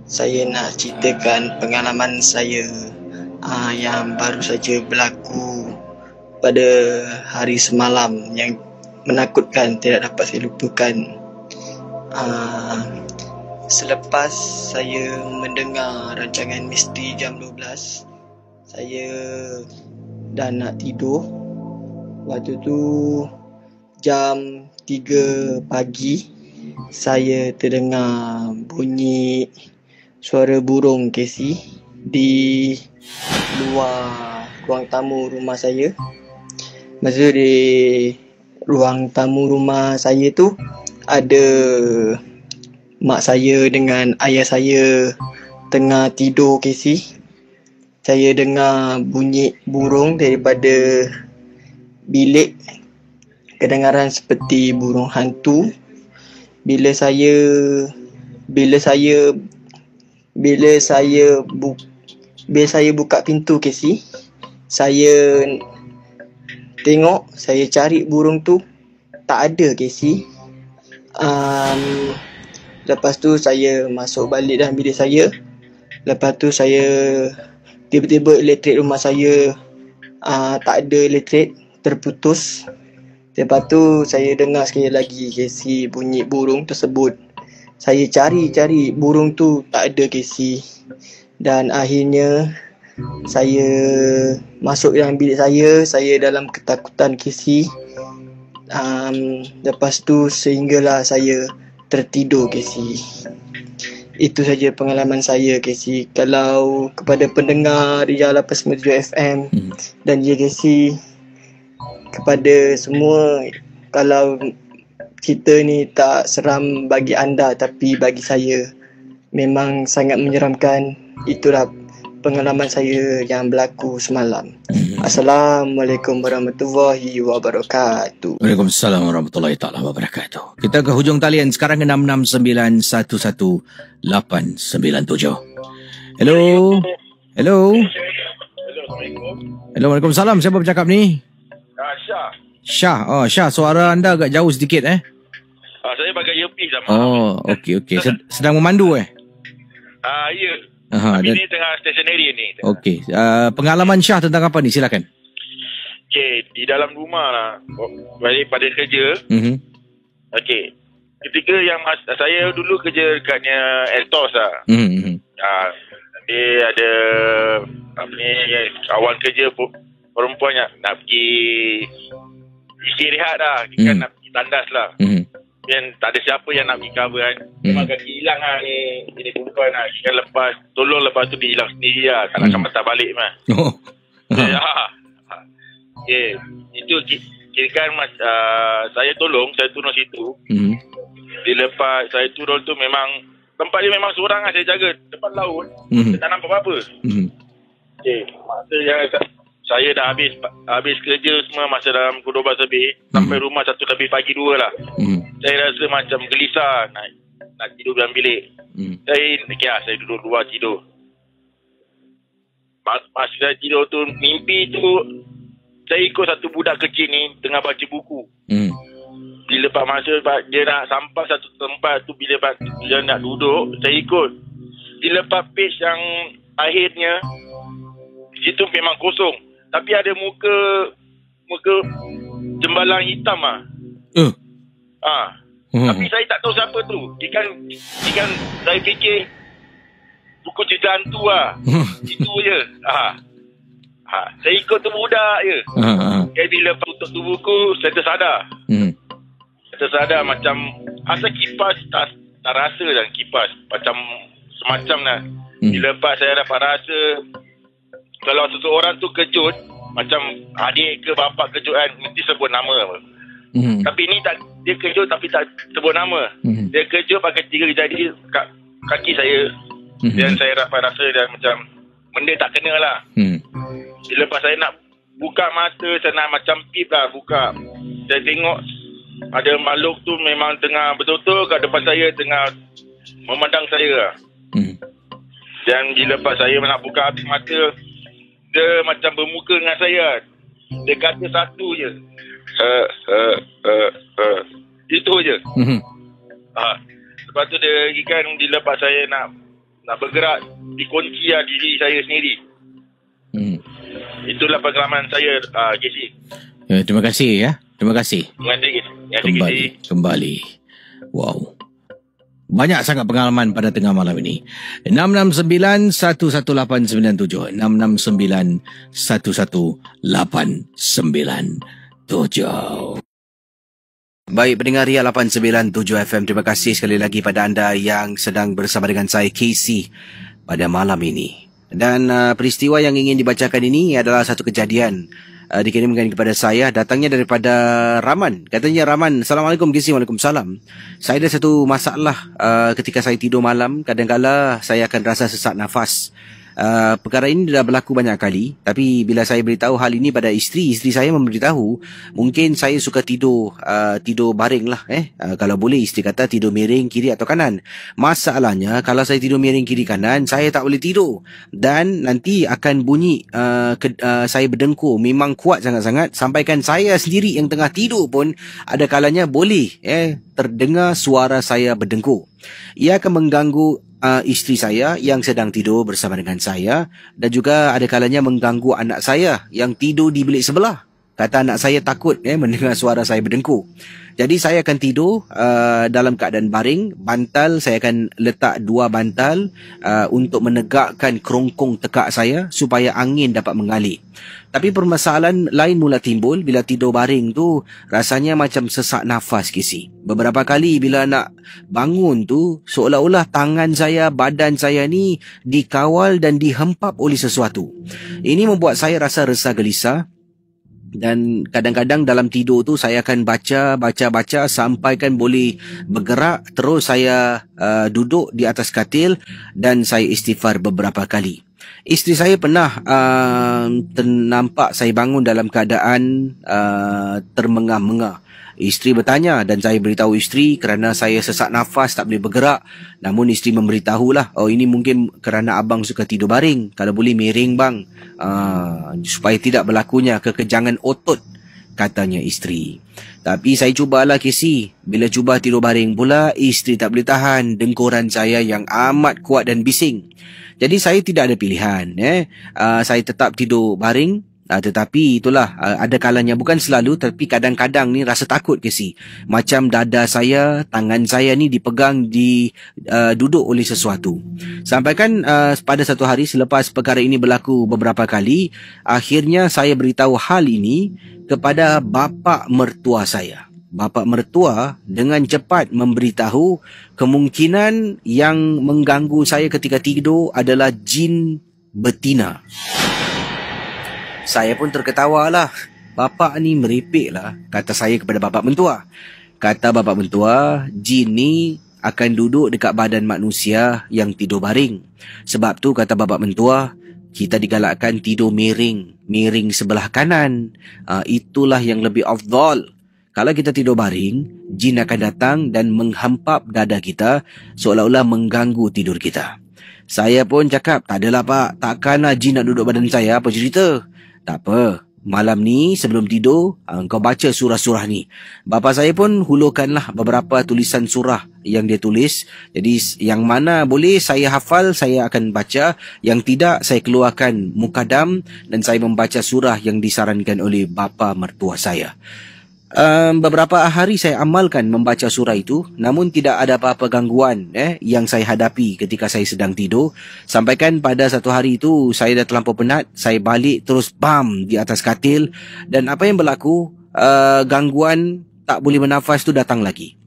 Saya nak ceritakan pengalaman saya yang baru saja berlaku pada hari semalam, yang menakutkan, tidak dapat saya lupakan. Selepas saya mendengar rancangan Misteri Jam 12, saya dah nak tidur. Waktu tu jam 3 pagi, saya terdengar bunyi suara burung Casey di luar ruang tamu rumah saya. Masa ruang tamu rumah saya tu ada mak saya dengan ayah saya tengah tidur, Casey. Saya dengar bunyi burung daripada bilik, kedengaran seperti burung hantu. Bila saya buka pintu, Casey, saya tengok, saya cari burung tu, tak ada, Casey. Lepas tu saya masuk balik dalam bilik saya. Lepas tu saya tiba-tiba elektrik rumah saya tak ada elektrik, terputus. Lepas tu saya dengar sekali lagi, Casey, bunyi burung tersebut. Saya cari burung tu, tak ada, Casey. Dan akhirnya saya masuk dalam bilik saya dalam ketakutan, Casey. Lepas tu sehinggalah saya tertidur, Casey. Itu saja pengalaman saya, Casey. Kalau kepada pendengar Rijal 897 FM dan JKC, kepada semua, kalau cerita ni tak seram bagi anda, tapi bagi saya memang sangat menyeramkan. Itulah pengalaman saya yang berlaku semalam. Assalamualaikum warahmatullahi wabarakatuh. Waalaikumsalam warahmatullahi taala wabarakatuh. Kita ke hujung talian sekarang, 669118997. Hello. Hello. Hello, Waalaikumsalam. Siapa bercakap ni? Syah. Syah. Oh, Syah, suara anda agak jauh sedikit Saya pakai earpiece dah. Oh, okey. Sedang memandu ya. Aha, ini tengah stationary ni. Okey. Pengalaman Syah tentang apa ni? Silakan. Okey, di dalam rumah lah, balik pada kerja. Okey. Ketika yang saya dulu kerja dekatnya Eltos lah. Nanti ada kawan kerja perempuan nak pergi istirahat lah. Kan nak pergi tandas lah. Dan tak ada siapa yang nak pergi cover kan. Memang kaki hilang lah ni perempuan lah. Kan lepas tu dia hilang sendiri lah. Tak nak patah balik mah. Itu kira-kira saya tolong situ. Lepas saya turun tu memang tempat dia memang seorang lah saya jaga. Depan laut. Saya tak nampak apa-apa. Masa yang saya dah habis kerja semua masa dalam pukul 12 lebih. Sampai rumah 1 lebih pagi 2 lah. Saya rasa macam gelisah nak tidur dalam bilik. Saya duduk luar tidur. Masa saya tidur tu, mimpi tu saya ikut satu budak kecil ni tengah baca buku. Bila pak masa dia nak sampai satu tempat tu, bila dia nak duduk, saya ikut. Bila pak page yang akhirnya, situ memang kosong. Tapi ada muka jembalang hitam lah. Tapi saya tak tahu siapa tu. Ikan saya fikir buku cerita hantu lah. Itu je. Saya ikut tu budak je. Jadi bila tutup tu buku, saya tersadar. Tersadar macam asal kipas tak rasa dah kipas. Macam semacam lah. Bila lepas saya dapat rasa, kalau seseorang tu kejut, macam adik ke bapak kejut kan, mesti sebut nama apa. Tapi ni tak, dia kejut tapi tak sebut nama. Dia kejut pakai 3 jari kaki saya. Dan saya dapat rasa dah macam benda tak kena lah. Bila lepas saya nak buka mata, saya nak macam pip lah buka. Saya tengok ada makhluk tu memang tengah betul-betul kat depan saya, tengah memandang saya lah. Dan bila lepas saya nak buka habis mata, dia macam bermuka dengan saya. Dia kata satu je. Itu je. Lepas tu dia kan bila lepas saya nak bergerak, dikunci lah diri saya sendiri. Itulah pengalaman saya, Casey. Terima kasih ya. Terima kasih. Kembali. Wow. Banyak sangat pengalaman pada tengah malam ini. 669-11897. 669-11897. Baik, pendengar Ria 897 FM. Terima kasih sekali lagi pada anda yang sedang bersama dengan saya, Casey, pada malam ini. Dan peristiwa yang ingin dibacakan ini adalah satu kejadian dikirimkan kepada saya, datangnya daripada Rahman. Katanya Rahman, Assalamualaikum KC. Waalaikumsalam. Saya ada satu masalah ketika saya tidur malam. Kadang-kadang saya akan rasa sesak nafas. Perkara ini dah berlaku banyak kali, tapi bila saya beritahu hal ini pada isteri saya memberitahu mungkin saya suka tidur baring lah. Kalau boleh isteri kata tidur miring kiri atau kanan. Masalahnya kalau saya tidur miring kiri kanan, saya tak boleh tidur dan nanti akan bunyi saya berdengkur memang kuat sangat-sangat, sampaikan saya sendiri yang tengah tidur pun ada kalanya boleh terdengar suara saya berdengkur. Ia akan mengganggu isteri saya yang sedang tidur bersama dengan saya, dan juga ada kalanya mengganggu anak saya yang tidur di bilik sebelah. Kata anak saya takut mendengar suara saya berdengkur. Jadi saya akan tidur dalam keadaan baring. Bantal saya akan letak 2 bantal untuk menegakkan kerongkong tekak saya supaya angin dapat mengalir. Tapi permasalahan lain mula timbul bila tidur baring tu, rasanya macam sesak nafas KC. Beberapa kali bila nak bangun tu, seolah-olah tangan saya, badan saya ni dikawal dan dihempap oleh sesuatu. Ini membuat saya rasa resah gelisah. Dan kadang-kadang dalam tidur tu saya akan baca sampai kan boleh bergerak. Terus saya duduk di atas katil dan saya istighfar beberapa kali. Isteri saya pernah nampak saya bangun dalam keadaan termengah-mengah. Isteri bertanya dan saya beritahu isteri kerana saya sesak nafas, tak boleh bergerak. Namun isteri memberitahulah, oh ini mungkin kerana abang suka tidur baring. Kalau boleh miring bang, supaya tidak berlakunya kekejangan otot, katanya isteri. Tapi saya cubalah KC. Bila cuba tidur baring pula, isteri tak boleh tahan dengkuran saya yang amat kuat dan bising. Jadi saya tidak ada pilihan. Saya tetap tidur baring. Tetapi itulah, ada kalanya, bukan selalu, tapi kadang-kadang ni rasa takut KC. Macam dada saya, tangan saya ni dipegang, duduk oleh sesuatu. Sampai kan pada satu hari selepas perkara ini berlaku beberapa kali, akhirnya saya beritahu hal ini kepada bapa mertua saya. Bapa mertua dengan cepat memberitahu kemungkinan yang mengganggu saya ketika tidur adalah jin betina. Saya pun terketawalah. Bapa ni merepek lah, kata saya kepada bapa mentua. Kata bapa mentua, jin ni akan duduk dekat badan manusia yang tidur baring. Sebab tu kata bapa mentua, kita digalakkan tidur miring sebelah kanan. Itulah yang lebih afdal. Kalau kita tidur baring, jin akan datang dan menghampap dada kita seolah-olah mengganggu tidur kita. Saya pun cakap, tak adalah pak, takkanlah jin nak duduk badan saya, apa cerita? Tak apa, malam ni sebelum tidur, kau baca surah-surah ni. Bapa saya pun hulurkanlah beberapa tulisan surah yang dia tulis. Jadi yang mana boleh saya hafal, saya akan baca. Yang tidak, saya keluarkan mukadam dan saya membaca surah yang disarankan oleh bapa mertua saya. Beberapa hari saya amalkan membaca surah itu, namun tidak ada apa-apa gangguan yang saya hadapi ketika saya sedang tidur. Sampaikan pada satu hari itu saya dah terlampau penat, saya balik terus bam di atas katil, dan apa yang berlaku, gangguan tak boleh bernafas tu datang lagi.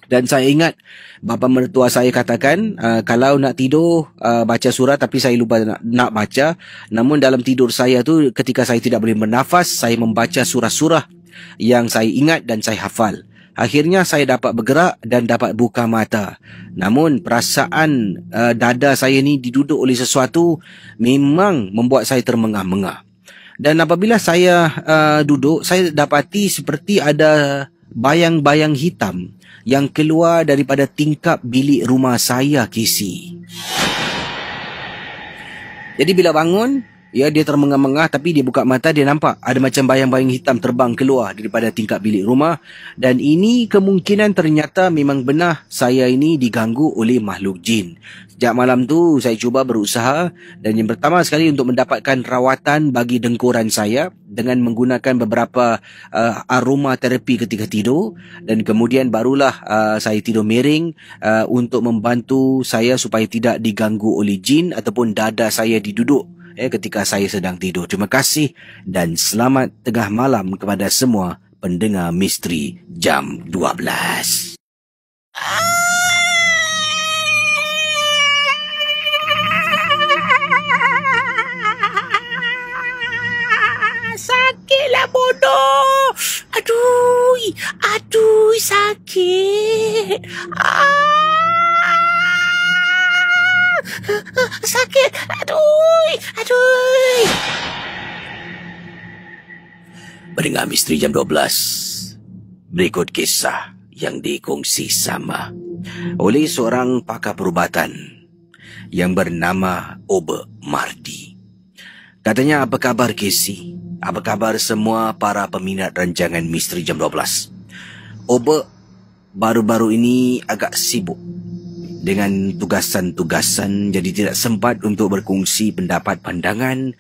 Dan saya ingat bapa mertua saya katakan, kalau nak tidur baca surah, tapi saya lupa nak baca. Namun dalam tidur saya tu, ketika saya tidak boleh bernafas, saya membaca surah-surah yang saya ingat dan saya hafal. Akhirnya saya dapat bergerak dan dapat buka mata. Namun perasaan dada saya ni diduduk oleh sesuatu memang membuat saya termengah-mengah. Dan apabila saya duduk, saya dapati seperti ada bayang-bayang hitam yang keluar daripada tingkap bilik rumah saya, KC. Jadi bila bangun, dia termengah-mengah, tapi dia buka mata, dia nampak ada macam bayang-bayang hitam terbang keluar daripada tingkap bilik rumah. Dan ini kemungkinan ternyata memang benar saya ini diganggu oleh makhluk jin. Sejak malam tu saya cuba berusaha, dan yang pertama sekali untuk mendapatkan rawatan bagi dengkuran saya dengan menggunakan beberapa aroma terapi ketika tidur, dan kemudian barulah saya tidur miring untuk membantu saya supaya tidak diganggu oleh jin ataupun dada saya diduduk ketika saya sedang tidur. Terima kasih dan selamat tengah malam kepada semua pendengar Misteri Jam 12. Sakit. bodoh. Aduh, sakit. Sakit. Aduh. Pendengar Misteri Jam 12. Berikut kisah yang dikongsi sama oleh seorang pakar perubatan yang bernama Obe Mardi. Katanya, apa kabar Casey? Apa kabar semua para peminat rancangan Misteri Jam 12? Obe baru-baru ini agak sibuk dengan tugasan-tugasan, jadi tidak sempat untuk berkongsi pendapat pandangan,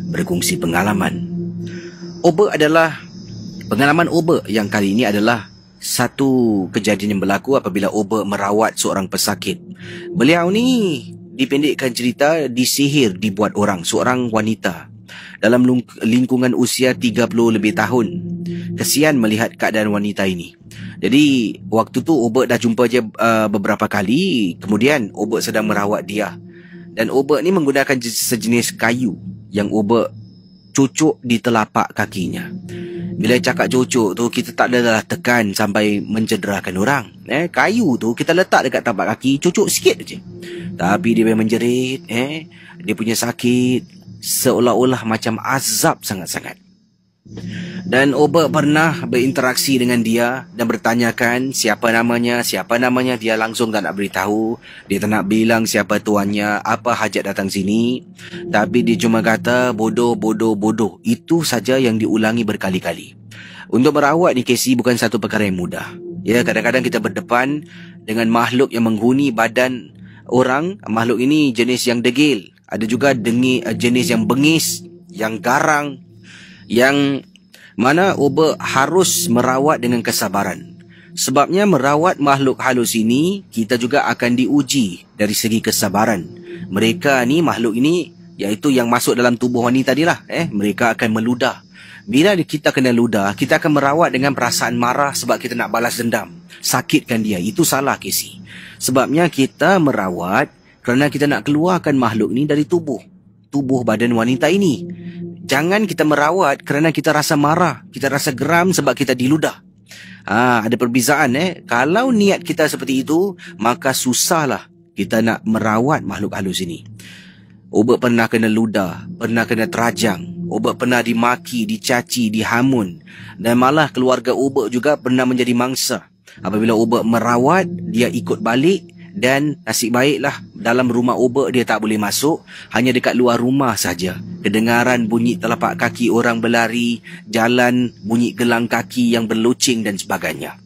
berkongsi pengalaman. Pengalaman Obe yang kali ini adalah satu kejadian yang berlaku apabila Obe merawat seorang pesakit. Beliau ni dipendekkan cerita disihir dibuat orang, seorang wanita dalam lingkungan usia 30 lebih tahun. Kesian melihat keadaan wanita ini. Jadi waktu tu Obe dah jumpa je beberapa kali. Kemudian Obe sedang merawat dia. Dan Obe ni menggunakan sejenis kayu yang Obe cucuk di telapak kakinya. Bila cakap cucuk tu, kita tak adalah tekan sampai mencederakan orang. Kayu tu kita letak dekat telapak kaki, cucuk sikit je. Tapi dia menjerit, dia punya sakit seolah-olah macam azab sangat-sangat. Dan Obe pernah berinteraksi dengan dia dan bertanyakan siapa namanya. Dia langsung tak nak beritahu. Dia tak nak bilang siapa tuannya, apa hajat datang sini. Tapi dia cuma kata bodoh. Itu saja yang diulangi berkali-kali. Untuk merawat ni Casey bukan satu perkara yang mudah. Ya, kadang-kadang kita berdepan dengan makhluk yang menghuni badan orang. Makhluk ini jenis yang degil. Ada juga jenis yang bengis, yang garang, yang mana Obe harus merawat dengan kesabaran. Sebabnya merawat makhluk halus ini, kita juga akan diuji dari segi kesabaran. Mereka ni, makhluk ini, iaitu yang masuk dalam tubuh wanita tadi lah, mereka akan meludah. Bila kita kena ludah, kita akan merawat dengan perasaan marah sebab kita nak balas dendam, sakitkan dia. Itu salah Casey. Sebabnya kita merawat kerana kita nak keluarkan makhluk ni dari tubuh badan wanita ini. Jangan kita merawat kerana kita rasa marah, kita rasa geram sebab kita diludah. Ada perbezaan. Kalau niat kita seperti itu, maka susahlah kita nak merawat makhluk halus ini. Obe pernah kena ludah, pernah kena terajang. Obe pernah dimaki, dicaci, dihamun. Dan malah keluarga Obe juga pernah menjadi mangsa. Apabila Obe merawat, dia ikut balik. Dan nasib baiklah dalam rumah Obe dia tak boleh masuk, hanya dekat luar rumah saja. Kedengaran bunyi telapak kaki orang berlari, jalan bunyi gelang kaki yang berloceng dan sebagainya.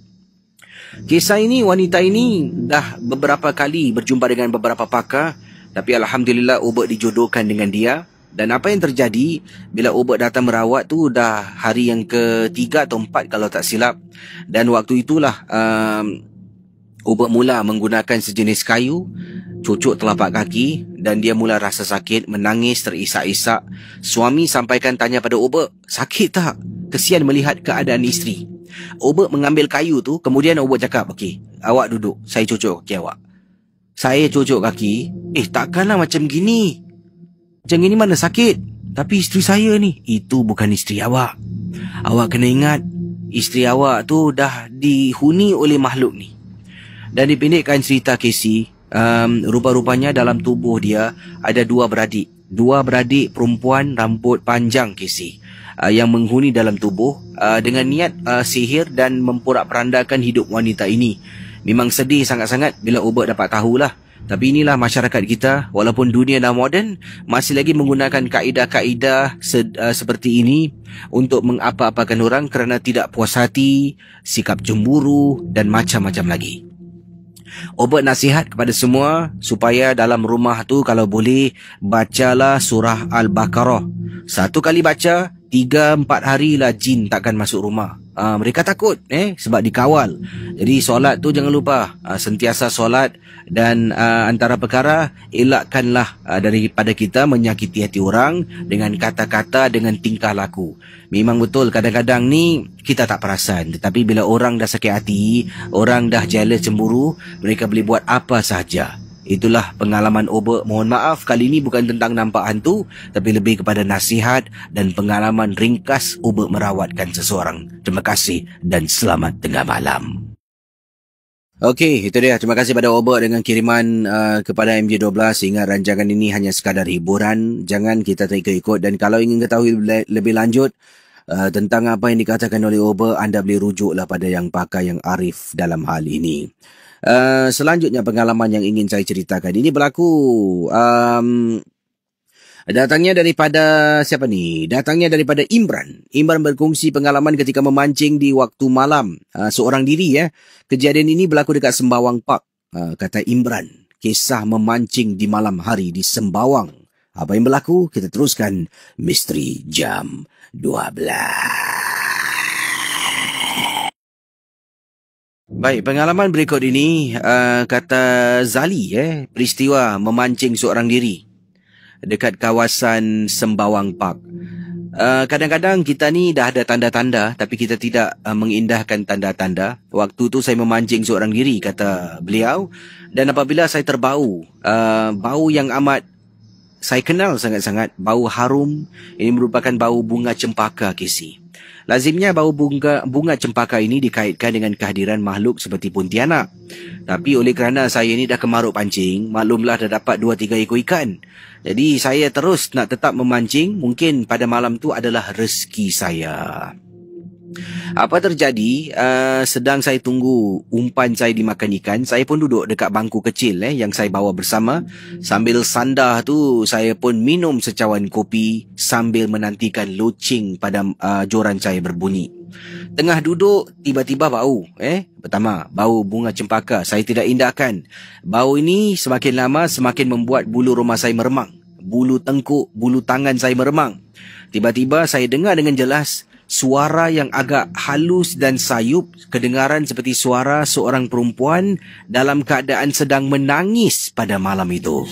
Kisah ini, wanita ini dah beberapa kali berjumpa dengan beberapa pakar, tapi alhamdulillah Obe dijodohkan dengan dia. Dan apa yang terjadi bila Obe datang merawat tu dah hari yang ke-3 atau 4 kalau tak silap. Dan waktu itulah Obe mula menggunakan sejenis kayu, cucuk telapak kaki, dan dia mula rasa sakit, menangis terisak-isak. Suami sampaikan tanya pada Obe, sakit tak? Kesian melihat keadaan isteri. Obe mengambil kayu tu, kemudian Obe cakap, okey, awak duduk, saya cucuk kaki awak. Saya cucuk kaki, takkanlah macam gini. Macam gini mana sakit? Tapi isteri saya ni, itu bukan isteri awak. Awak kena ingat, isteri awak tu dah dihuni oleh makhluk ni. Dan dipendekkan cerita Casey, rupa-rupanya dalam tubuh dia ada dua beradik perempuan rambut panjang Casey, yang menghuni dalam tubuh dengan niat sihir dan memporak-perandakan hidup wanita ini. Memang sedih sangat-sangat bila Obe dapat tahulah. Tapi inilah masyarakat kita, walaupun dunia dah moden, masih lagi menggunakan kaedah-kaedah seperti ini untuk mengapa-apakan orang kerana tidak puas hati, sikap cemburu dan macam-macam lagi. Obe nasihat kepada semua supaya dalam rumah tu kalau boleh bacalah surah Al-Baqarah. Satu kali baca, 3-4 hari lah jin takkan masuk rumah. Mereka takut sebab dikawal. Jadi solat tu jangan lupa, sentiasa solat. Dan antara perkara, elakkanlah daripada kita menyakiti hati orang dengan kata-kata, dengan tingkah laku. Memang betul kadang-kadang ni kita tak perasan, tetapi bila orang dah sakit hati, orang dah jealous, cemburu, mereka boleh buat apa sahaja. Itulah pengalaman Obek. Mohon maaf, kali ini bukan tentang nampak hantu, tapi lebih kepada nasihat dan pengalaman ringkas Obek merawatkan seseorang. Terima kasih dan selamat tengah malam. Okey, itu dia. Terima kasih pada Obek dengan kiriman kepada MJ12. Ingat, rancangan ini hanya sekadar hiburan. Jangan kita terikut-ikut. Dan kalau ingin ketahui lebih lanjut tentang apa yang dikatakan oleh Obek, anda boleh rujuklah pada yang pakar, yang arif dalam hal ini. Selanjutnya pengalaman yang ingin saya ceritakan. Ini berlaku datangnya daripada siapa ni? Datangnya daripada Imran. Imran berkongsi pengalaman ketika memancing di waktu malam. Seorang diri ya. Kejadian ini berlaku dekat Sembawang Park. Kata Imran. Kisah memancing di malam hari di Sembawang. Apa yang berlaku? Kita teruskan Misteri Jam 12. Baik, pengalaman berikut ini kata Zali peristiwa memancing seorang diri dekat kawasan Sembawang Park. Kadang-kadang kita ni dah ada tanda-tanda tapi kita tidak mengindahkan tanda-tanda. Waktu tu saya memancing seorang diri, kata beliau, dan apabila saya terbau, bau yang amat saya kenal sangat-sangat, bau harum. Ini merupakan bau bunga cempaka, Casey. Lazimnya bau bunga cempaka ini dikaitkan dengan kehadiran makhluk seperti Pontianak. Tapi oleh kerana saya ni dah kemaruk pancing, maklumlah dah dapat 2-3 ekor ikan. Jadi saya terus nak tetap memancing. Mungkin pada malam tu adalah rezeki saya. Apa terjadi? Sedang saya tunggu umpan saya dimakan ikan, saya pun duduk dekat bangku kecil yang saya bawa bersama. Sambil sandah tu, saya pun minum secawan kopi sambil menantikan loceng pada joran saya berbunyi. Tengah duduk, tiba-tiba bau. Pertama, bau bunga cempaka. Saya tidak indahkan. Bau ini semakin lama semakin membuat bulu rumah saya meremang. Bulu tengkuk, bulu tangan saya meremang. Tiba-tiba saya dengar dengan jelas suara yang agak halus dan sayup, kedengaran seperti suara seorang perempuan dalam keadaan sedang menangis pada malam itu.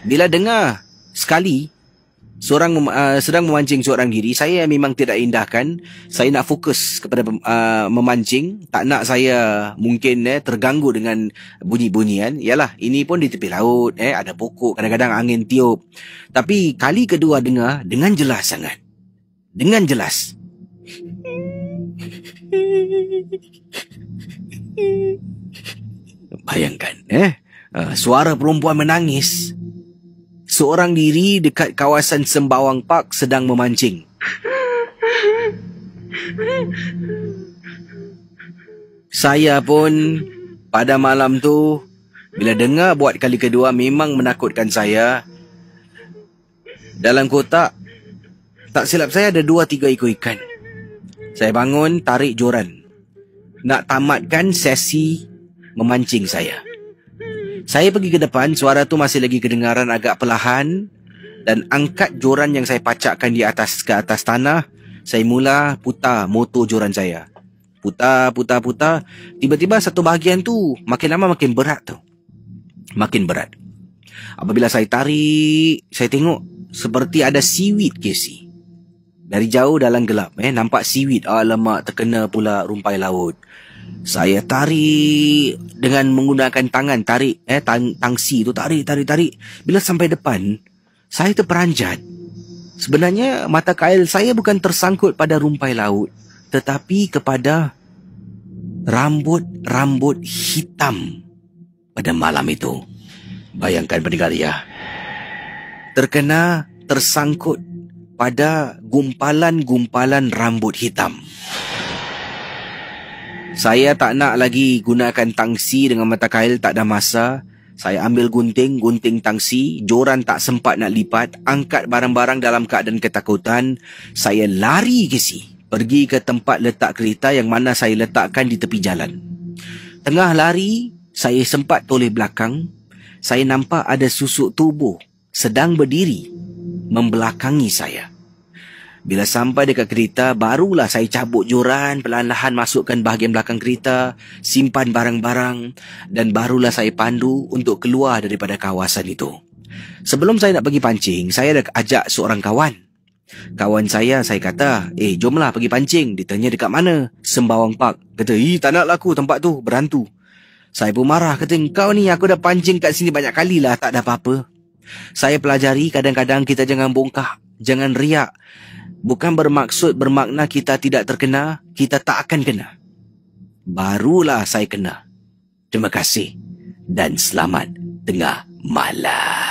Bila dengar sekali seorang sedang memancing seorang diri, saya memang tidak indahkan. Saya nak fokus kepada memancing, tak nak saya mungkin terganggu dengan bunyi-bunyian. Yalah, ini pun di tepi laut, ada pokok, kadang-kadang angin tiup. Tapi kali kedua dengar dengan jelas sangat. Dengan jelas. Bayangkan, suara perempuan menangis. Seorang diri dekat kawasan Sembawang Park sedang memancing. Saya pun pada malam tu, bila dengar buat kali kedua, memang menakutkan saya. Dalam kotak, tak silap saya ada 2-3 ekor ikan. Saya bangun, tarik joran. Nak tamatkan sesi memancing saya. Saya pergi ke depan, suara tu masih lagi kedengaran agak perlahan. Dan angkat joran yang saya pacakkan ke atas tanah. Saya mula putar motor joran saya. Putar. Tiba-tiba satu bahagian tu makin lama makin berat tu. Makin berat. Apabila saya tarik, saya tengok seperti ada seaweed, Casey. Dari jauh dalam gelap, nampak seaweed. Alamak, terkena pula rumpai laut. Saya tarik dengan menggunakan tangan, tarik, tangsi tu, tarik. Bila sampai depan, saya terperanjat. Sebenarnya mata kail saya bukan tersangkut pada rumpai laut, tetapi kepada rambut hitam pada malam itu. Bayangkan pendengar ya. Tersangkut pada gumpalan-gumpalan rambut hitam. Saya tak nak lagi gunakan tangsi dengan mata kail, tak ada masa. Saya ambil gunting tangsi, joran tak sempat nak lipat, angkat barang-barang dalam keadaan ketakutan. Saya lari pergi ke tempat letak kereta yang mana saya letakkan di tepi jalan. Tengah lari, saya sempat toleh belakang. Saya nampak ada susuk tubuh sedang berdiri membelakangi saya. Bila sampai dekat kereta, barulah saya cabut joran, perlahan-lahan masukkan bahagian belakang kereta, simpan barang-barang, dan barulah saya pandu untuk keluar daripada kawasan itu. Sebelum saya nak pergi pancing, saya dah ajak seorang kawan. Kawan saya kata, jomlah pergi pancing. Dia tanya dekat mana? Sembawang Park. Kata, tak nak lah aku tempat tu, berhantu. Saya pun marah, kata, kau ni aku dah pancing kat sini banyak kali lah, tak ada apa-apa. Saya pelajari kadang-kadang kita jangan bongkah, jangan riak. Bukan bermakna kita tidak terkena, kita tak akan kena. Barulah saya kena. Terima kasih dan selamat tengah malam.